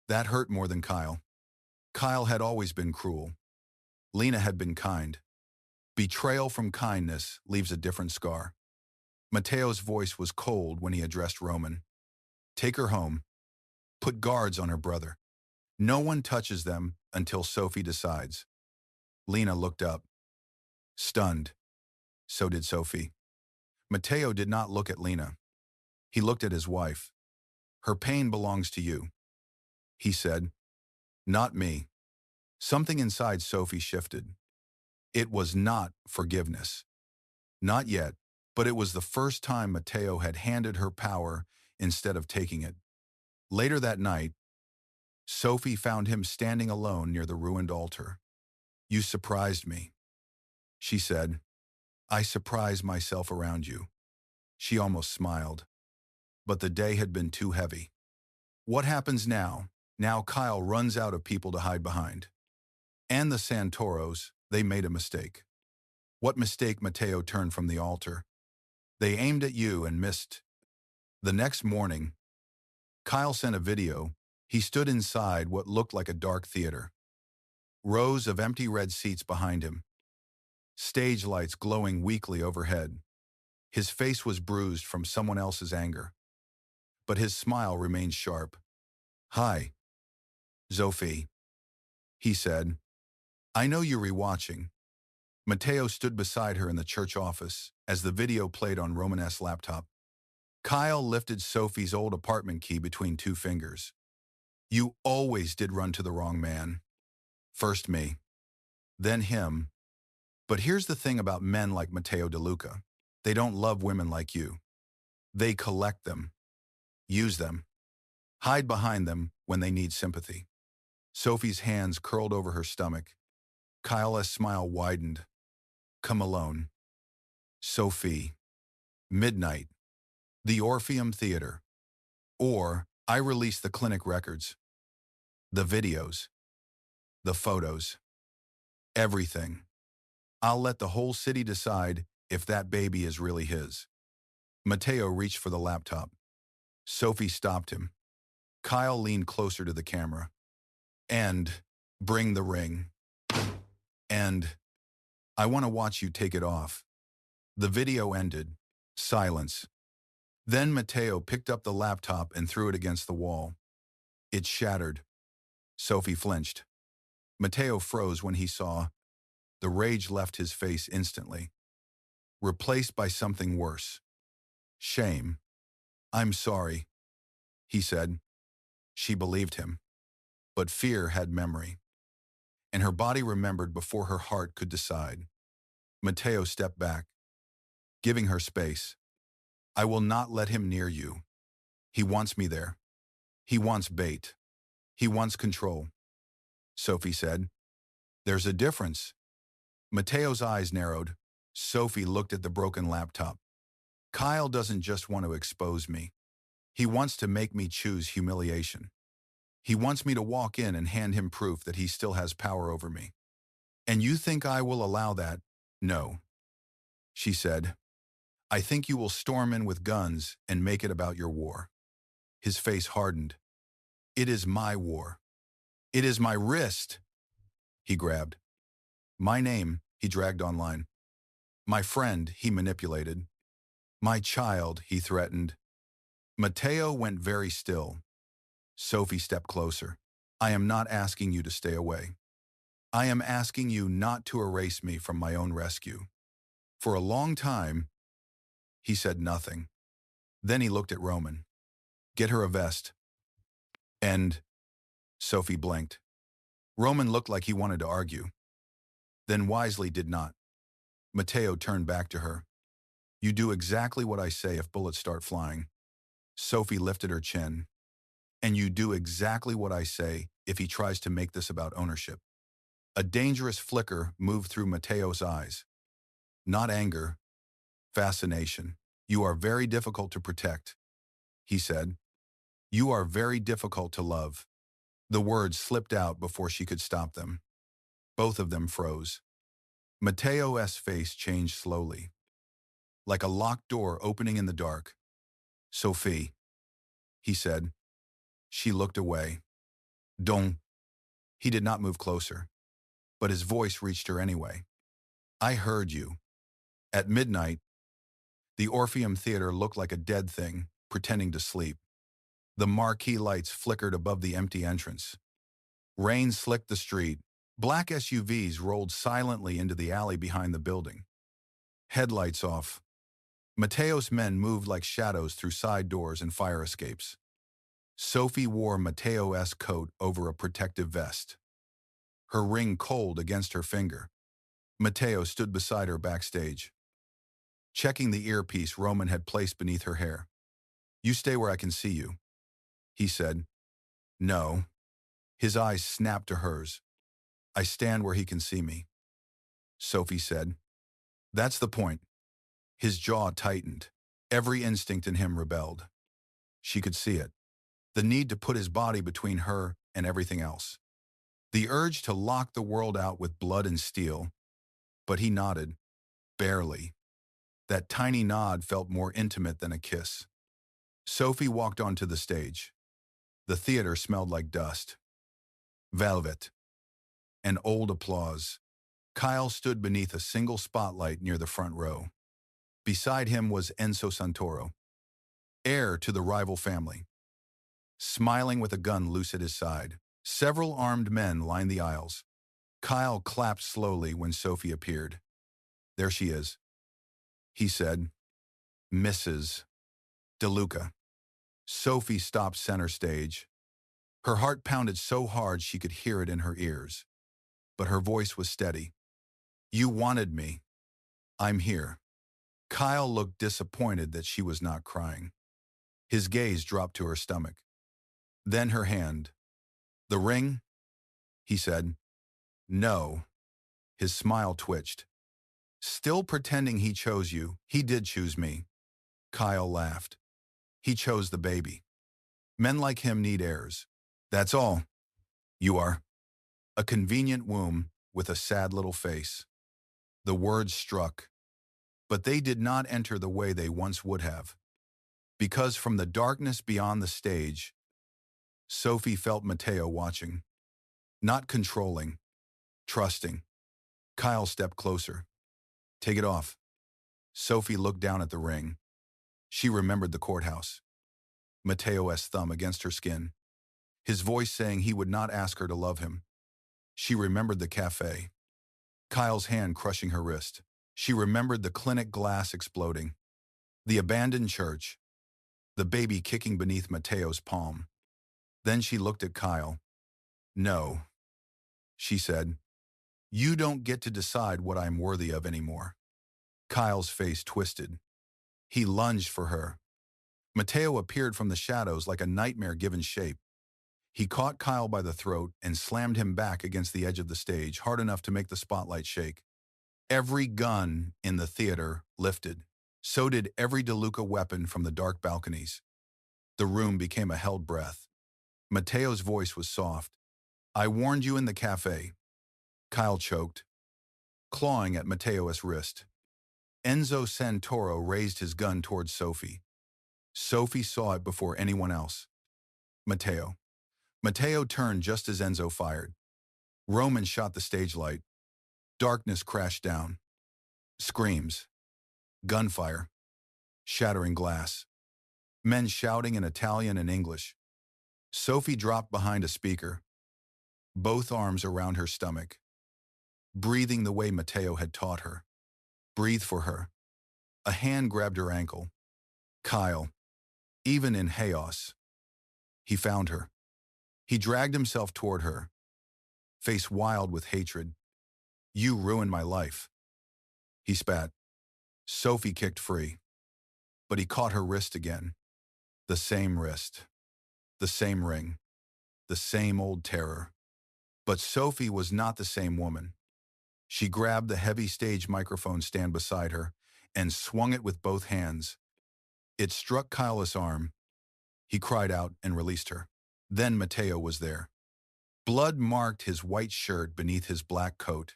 That hurt more than Kyle. Kyle had always been cruel. Lena had been kind. Betrayal from kindness leaves a different scar. Matteo's voice was cold when he addressed Roman. "Take her home. Put guards on her brother. No one touches them until Sophie decides." Lena looked up. Stunned. So did Sophie. Matteo did not look at Lena. He looked at his wife. "Her pain belongs to you," he said. "Not me." Something inside Sophie shifted. It was not forgiveness. Not yet, but it was the first time Matteo had handed her power instead of taking it. Later that night, Sophie found him standing alone near the ruined altar. "You surprised me," she said. "I surprise myself around you." She almost smiled. But the day had been too heavy. What happens now? Now Kyle runs out of people to hide behind. And the Santoros, they made a mistake. What mistake? Matteo turned from the altar. They aimed at you and missed. The next morning, Kyle sent a video. He stood inside what looked like a dark theater. Rows of empty red seats behind him. Stage lights glowing weakly overhead. His face was bruised from someone else's anger, but his smile remained sharp. "Hi, Sophie," he said. "I know you're rewatching." Matteo stood beside her in the church office as the video played on Romanes's laptop. Kyle lifted Sophie's old apartment key between two fingers. "You always did run to the wrong man. First me, then him. But here's the thing about men like Matteo DeLuca. They don't love women like you. They collect them, use them, hide behind them when they need sympathy." Sophie's hands curled over her stomach. Kyle's smile widened. "Come alone." Sophie. Midnight. The Orpheum Theater. Or I release the clinic records. The videos. The photos. Everything. I'll let the whole city decide if that baby is really his. Matteo reached for the laptop. Sophie stopped him. Kyle leaned closer to the camera. "And bring the ring. And I want to watch you take it off." The video ended. Silence. Then Matteo picked up the laptop and threw it against the wall. It shattered. Sophie flinched. Matteo froze when he saw. The rage left his face instantly, replaced by something worse. Shame. "I'm sorry," he said. She believed him. But fear had memory, and her body remembered before her heart could decide. Matteo stepped back, giving her space. "I will not let him near you. He wants me there. He wants bait. He wants control." Sophie said. "There's a difference." Matteo's eyes narrowed. Sophie looked at the broken laptop. "Kyle doesn't just want to expose me. He wants to make me choose humiliation. He wants me to walk in and hand him proof that he still has power over me. And you think I will allow that?" "No," she said. "I think you will storm in with guns and make it about your war." His face hardened. "It is my war. It is my wrist." He grabbed. "My name," he dragged online. "My friend," he manipulated. "My child," he threatened. Matteo went very still. Sophie stepped closer. "I am not asking you to stay away. I am asking you not to erase me from my own rescue." For a long time, he said nothing. Then he looked at Roman. "Get her a vest." And Sophie blinked. Roman looked like he wanted to argue, then wisely did not. Matteo turned back to her. "You do exactly what I say if bullets start flying." Sophie lifted her chin. "And you do exactly what I say if he tries to make this about ownership." A dangerous flicker moved through Matteo's eyes. Not anger, fascination. "You are very difficult to protect," he said. "You are very difficult to love." The words slipped out before she could stop them. Both of them froze. Matteo's face changed slowly, like a locked door opening in the dark. "Sophie," he said. She looked away. "Don't." He did not move closer, but his voice reached her anyway. "I heard you." At midnight, the Orpheum Theater looked like a dead thing, pretending to sleep. The marquee lights flickered above the empty entrance. Rain slicked the street. Black SUVs rolled silently into the alley behind the building. Headlights off. Matteo's men moved like shadows through side doors and fire escapes. Sophie wore Matteo's coat over a protective vest, her ring cold against her finger. Matteo stood beside her backstage, checking the earpiece Roman had placed beneath her hair. "You stay where I can see you," he said. "No." His eyes snapped to hers. "I stand where he can see me," Sophie said. "That's the point." His jaw tightened. Every instinct in him rebelled. She could see it. The need to put his body between her and everything else. The urge to lock the world out with blood and steel. But he nodded. Barely. That tiny nod felt more intimate than a kiss. Sophie walked onto the stage. The theater smelled like dust, velvet, and old applause. Kyle stood beneath a single spotlight near the front row. Beside him was Enzo Santoro, heir to the rival family, smiling with a gun loose at his side. Several armed men lined the aisles. Kyle clapped slowly when Sophie appeared. "There she is," he said. "Mrs. DeLuca." Sophie stopped center stage. Her heart pounded so hard she could hear it in her ears. But her voice was steady. "You wanted me. I'm here." Kyle looked disappointed that she was not crying. His gaze dropped to her stomach. Then her hand. "The ring?" he said. "No." His smile twitched. "Still pretending he chose you. He did choose me." Kyle laughed. "He chose the baby. Men like him need heirs. That's all. You are a convenient womb with a sad little face." The words struck, but they did not enter the way they once would have. Because from the darkness beyond the stage, Sophie felt Matteo watching. Not controlling, trusting. Kyle stepped closer. "Take it off." Sophie looked down at the ring. She remembered the courthouse. Matteo's thumb against her skin. His voice saying he would not ask her to love him. She remembered the café. Kyle's hand crushing her wrist. She remembered the clinic glass exploding. The abandoned church. The baby kicking beneath Matteo's palm. Then she looked at Kyle. "No," she said. "You don't get to decide what I'm worthy of anymore." Kyle's face twisted. He lunged for her. Matteo appeared from the shadows like a nightmare given shape. He caught Kyle by the throat and slammed him back against the edge of the stage, hard enough to make the spotlight shake. Every gun in the theater lifted. So did every DeLuca weapon from the dark balconies. The room became a held breath. Matteo's voice was soft. "I warned you in the café." Kyle choked, clawing at Matteo's wrist. Enzo Santoro raised his gun towards Sophie. Sophie saw it before anyone else. Matteo. Matteo turned just as Enzo fired. Roman shot the stage light. Darkness crashed down. Screams. Gunfire. Shattering glass. Men shouting in Italian and English. Sophie dropped behind a speaker, both arms around her stomach, breathing the way Matteo had taught her. "Breathe for her." A hand grabbed her ankle. Kyle. Even in chaos, he found her. He dragged himself toward her, face wild with hatred. "You ruined my life." He spat. Sophie kicked free, but he caught her wrist again. The same wrist. The same ring. The same old terror. But Sophie was not the same woman. She grabbed the heavy stage microphone stand beside her and swung it with both hands. It struck Kyle's arm. He cried out and released her. Then Matteo was there. Blood marked his white shirt beneath his black coat,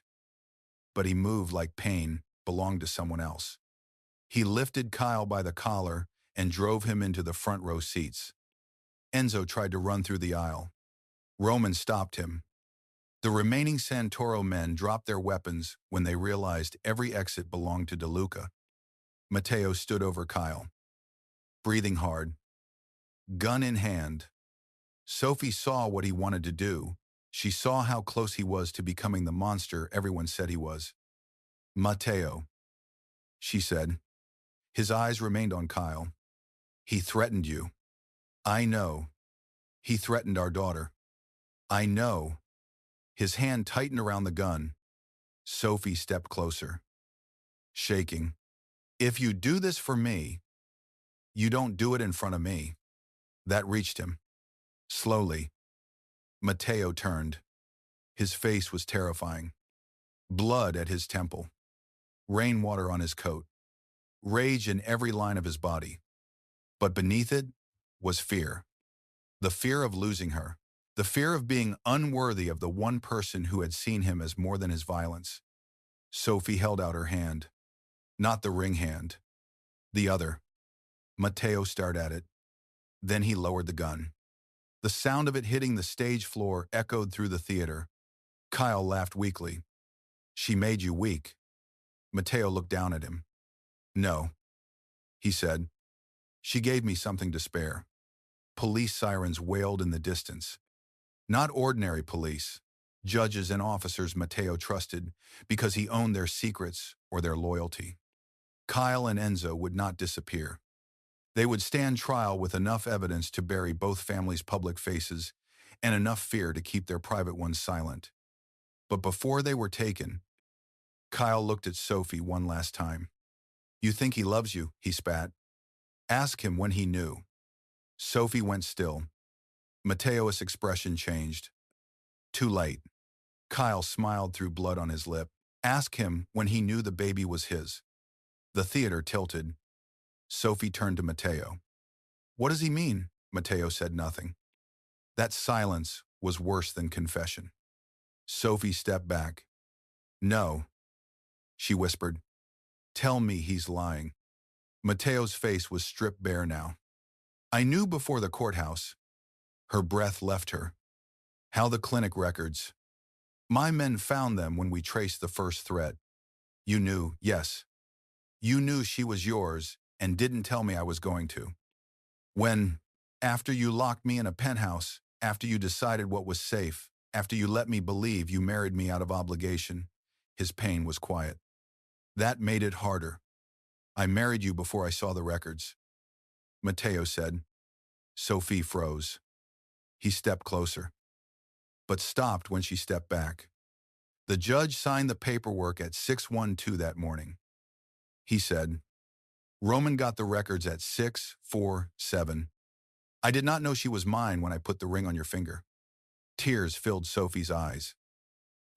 but he moved like pain belonged to someone else. He lifted Kyle by the collar and drove him into the front row seats. Enzo tried to run through the aisle. Roman stopped him. The remaining Santoro men dropped their weapons when they realized every exit belonged to DeLuca. Matteo stood over Kyle, breathing hard, gun in hand. Sophie saw what he wanted to do. She saw how close he was to becoming the monster everyone said he was. "Matteo," she said. His eyes remained on Kyle. "He threatened you." "I know. He threatened our daughter." "I know." His hand tightened around the gun. Sophie stepped closer, shaking. "If you do this for me, you don't do it in front of me." That reached him. Slowly, Matteo turned. His face was terrifying. Blood at his temple. Rainwater on his coat. Rage in every line of his body. But beneath it was fear. The fear of losing her. The fear of being unworthy of the one person who had seen him as more than his violence. Sophie held out her hand. Not the ring hand. The other. Matteo stared at it. Then he lowered the gun. The sound of it hitting the stage floor echoed through the theater. Kyle laughed weakly. She made you weak. Matteo looked down at him. No, he said. She gave me something to spare. Police sirens wailed in the distance. Not ordinary police. Judges and officers Matteo trusted because he owned their secrets or their loyalty. Kyle and Enzo would not disappear. They would stand trial with enough evidence to bury both families' public faces and enough fear to keep their private ones silent. But before they were taken, Kyle looked at Sophie one last time. You think he loves you, he spat. Ask him when he knew. Sophie went still. Mateo's expression changed. Too late. Kyle smiled through blood on his lip. Ask him when he knew the baby was his. The theater tilted. Sophie turned to Matteo. What does he mean? Matteo said nothing. That silence was worse than confession. Sophie stepped back. No, she whispered. Tell me he's lying. Matteo's face was stripped bare now. I knew before the courthouse. Her breath left her. How the clinic records. My men found them when we traced the first thread. You knew, yes. You knew she was yours and didn't tell me I was going to. When, after you locked me in a penthouse, after you decided what was safe, after you let me believe you married me out of obligation, his pain was quiet. That made it harder. I married you before I saw the records. Matteo said. Sophie froze. He stepped closer, but stopped when she stepped back. The judge signed the paperwork at 6:12 that morning. He said, Roman got the records at 6:47. I did not know she was mine when I put the ring on your finger. Tears filled Sophie's eyes.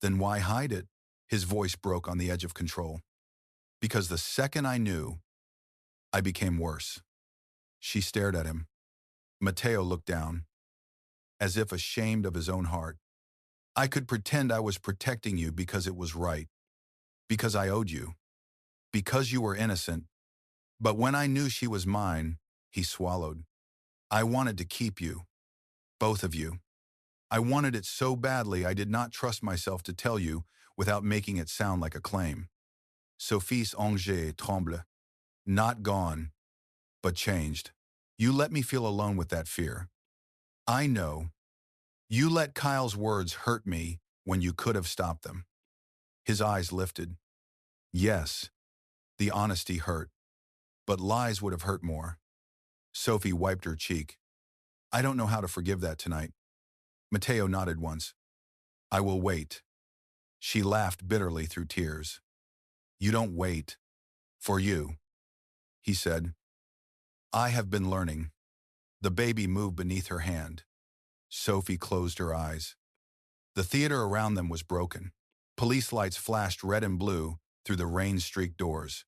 Then why hide it? His voice broke on the edge of control. Because the second I knew, I became worse. She stared at him. Matteo looked down, as if ashamed of his own heart. I could pretend I was protecting you because it was right, because I owed you, because you were innocent. But when I knew she was mine, he swallowed. I wanted to keep you, both of you. I wanted it so badly I did not trust myself to tell you without making it sound like a claim. Sophie's ange tremble. Not gone, but changed. You let me feel alone with that fear. I know. You let Kyle's words hurt me when you could have stopped them. His eyes lifted. Yes, the honesty hurt, but lies would have hurt more. Sophie wiped her cheek. I don't know how to forgive that tonight. Matteo nodded once. I will wait. She laughed bitterly through tears. You don't wait. For you, he said. I have been learning. The baby moved beneath her hand. Sophie closed her eyes. The theater around them was broken. Police lights flashed red and blue through the rain-streaked doors.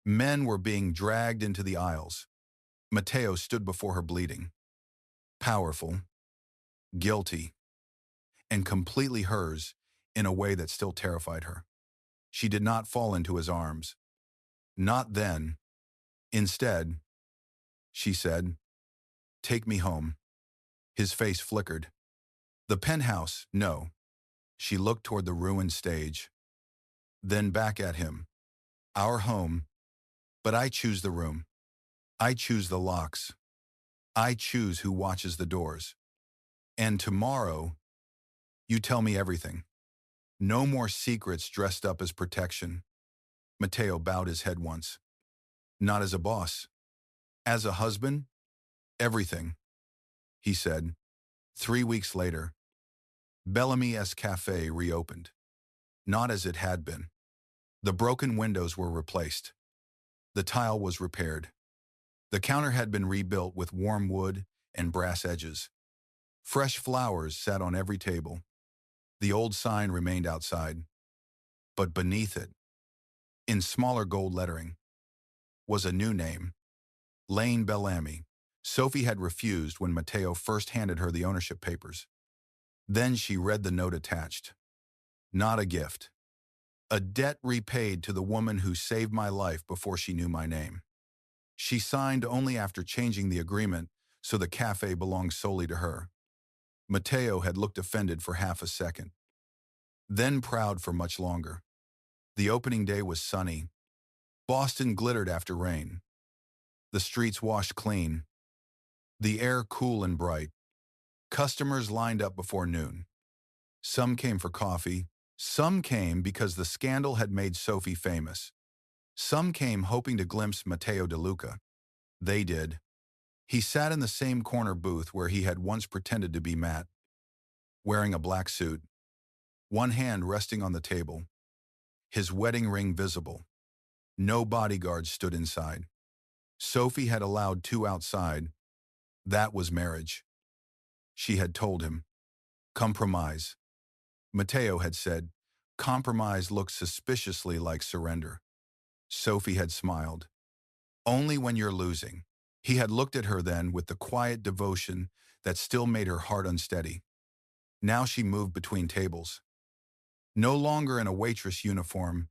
Men were being dragged into the aisles. Matteo stood before her bleeding. Powerful, guilty, and completely hers in a way that still terrified her. She did not fall into his arms. Not then. Instead, she said, take me home. His face flickered. The penthouse, no. She looked toward the ruined stage. Then back at him. Our home. But I choose the room. I choose the locks. I choose who watches the doors. And tomorrow, you tell me everything. No more secrets dressed up as protection. Matteo bowed his head once. Not as a boss. As a husband, everything, he said. 3 weeks later, Bellamy's café reopened. Not as it had been. The broken windows were replaced. The tile was repaired. The counter had been rebuilt with warm wood and brass edges. Fresh flowers sat on every table. The old sign remained outside. But beneath it, in smaller gold lettering, was a new name. Lane Bellamy. Sophie had refused when Matteo first handed her the ownership papers. Then she read the note attached. Not a gift. A debt repaid to the woman who saved my life before she knew my name. She signed only after changing the agreement, so the cafe belonged solely to her. Matteo had looked offended for half a second, then proud for much longer. The opening day was sunny. Boston glittered after rain. The streets washed clean. The air cool and bright. Customers lined up before noon. Some came for coffee. Some came because the scandal had made Sophie famous. Some came hoping to glimpse Matteo DeLuca. They did. He sat in the same corner booth where he had once pretended to be Matt, wearing a black suit, one hand resting on the table, his wedding ring visible. No bodyguards stood inside. Sophie had allowed 2 outside. That was marriage. She had told him. Compromise. Matteo had said, compromise looks suspiciously like surrender. Sophie had smiled. Only when you're losing. He had looked at her then with the quiet devotion that still made her heart unsteady. Now she moved between tables. No longer in a waitress uniform,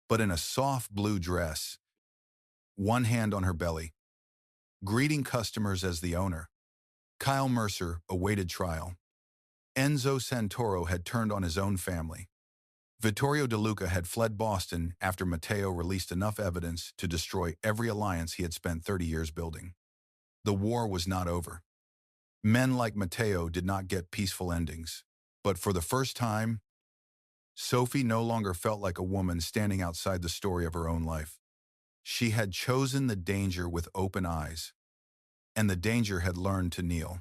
but in a soft blue dress, one hand on her belly, greeting customers as the owner. Kyle Mercer awaited trial. Enzo Santoro had turned on his own family. Vittorio DeLuca had fled Boston after Matteo released enough evidence to destroy every alliance he had spent 30 years building. The war was not over. Men like Matteo did not get peaceful endings. But for the first time, Sophie no longer felt like a woman standing outside the story of her own life. She had chosen the danger with open eyes, and the danger had learned to kneel.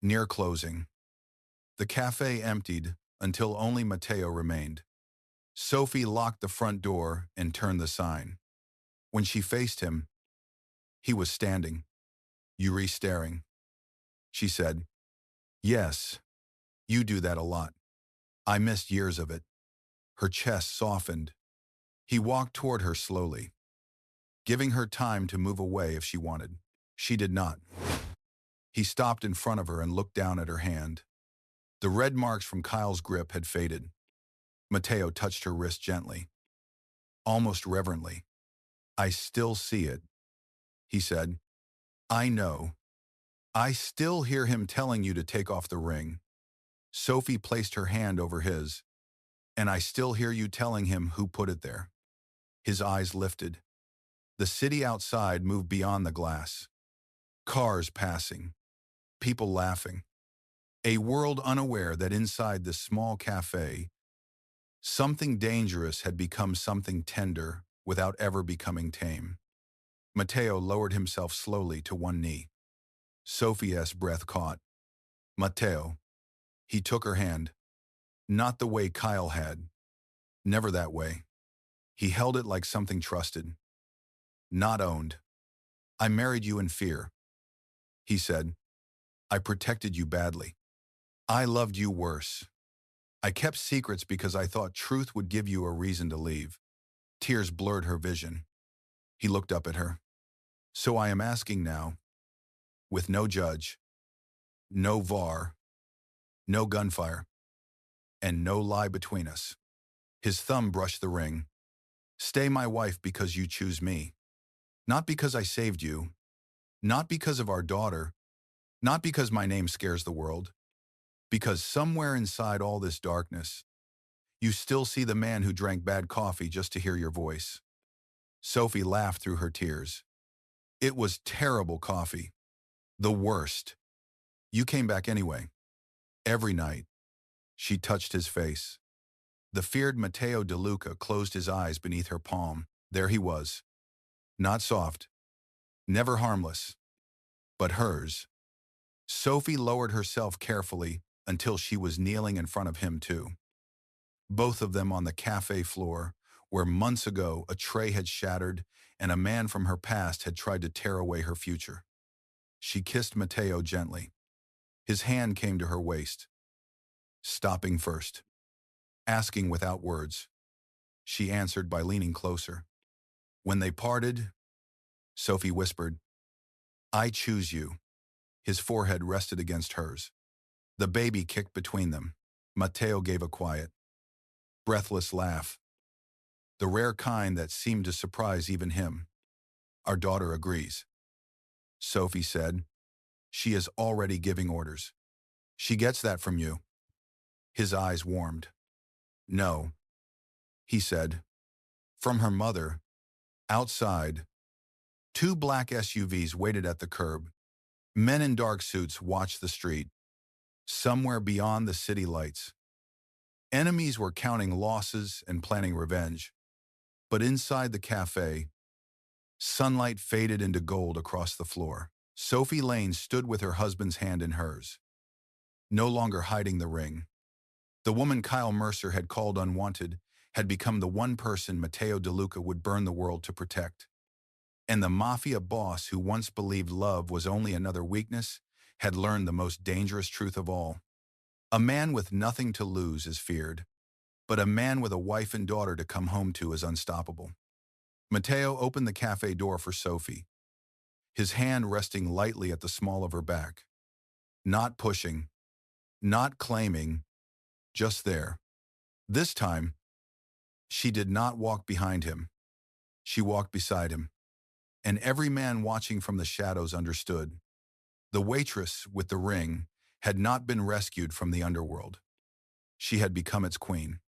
Near closing, the cafe emptied until only Matteo remained. Sophie locked the front door and turned the sign. When she faced him, he was standing, Yuri staring. She said, "Yes, you do that a lot. I missed years of it." Her chest softened. He walked toward her slowly, giving her time to move away if she wanted. She did not. He stopped in front of her and looked down at her hand. The red marks from Kyle's grip had faded. Matteo touched her wrist gently, almost reverently. "I still see it," he said. "I know. I still hear him telling you to take off the ring." Sophie placed her hand over his. "And I still hear you telling him who put it there." His eyes lifted. The city outside moved beyond the glass. Cars passing. People laughing. A world unaware that inside this small cafe, something dangerous had become something tender without ever becoming tame. Matteo lowered himself slowly to one knee. Sophie's breath caught. "Matteo." He took her hand. Not the way Kyle had. Never that way. He held it like something trusted. Not owned. "I married you in fear," he said. "I protected you badly. I loved you worse. I kept secrets because I thought truth would give you a reason to leave." Tears blurred her vision. He looked up at her. "So I am asking now, with no judge, no VAR, no gunfire, and no lie between us." His thumb brushed the ring. "Stay my wife because you choose me. Not because I saved you. Not because of our daughter. Not because my name scares the world. Because somewhere inside all this darkness, you still see the man who drank bad coffee just to hear your voice." Sophie laughed through her tears. "It was terrible coffee. The worst. You came back anyway. Every night." She touched his face. The feared Matteo DeLuca closed his eyes beneath her palm. There he was. Not soft. Never harmless. But hers. Sophie lowered herself carefully until she was kneeling in front of him too. Both of them on the cafe floor, where months ago a tray had shattered and a man from her past had tried to tear away her future. She kissed Matteo gently. His hand came to her waist, stopping first, asking without words. She answered by leaning closer. When they parted, Sophie whispered, "I choose you." His forehead rested against hers. The baby kicked between them. Matteo gave a quiet, breathless laugh. the rare kind that seemed to surprise even him. Our daughter agrees, Sophie said. She is already giving orders. She gets that from you. His eyes warmed. No, he said. From her mother. Outside, two black SUVs waited at the curb. Men in dark suits watched the street. Somewhere beyond the city lights, enemies were counting losses and planning revenge. But inside the cafe, sunlight faded into gold across the floor. Sophie Lane stood with her husband's hand in hers, no longer hiding the ring. The woman Kyle Mercer had called unwanted had become the one person Matteo DeLuca would burn the world to protect. And the Mafia boss who once believed love was only another weakness had learned the most dangerous truth of all. A man with nothing to lose is feared, but a man with a wife and daughter to come home to is unstoppable. Matteo opened the cafe door for Sophie, his hand resting lightly at the small of her back. Not pushing, not claiming, just there. This time, she did not walk behind him. She walked beside him. And every man watching from the shadows understood. The waitress with the ring had not been rescued from the underworld. She had become its queen.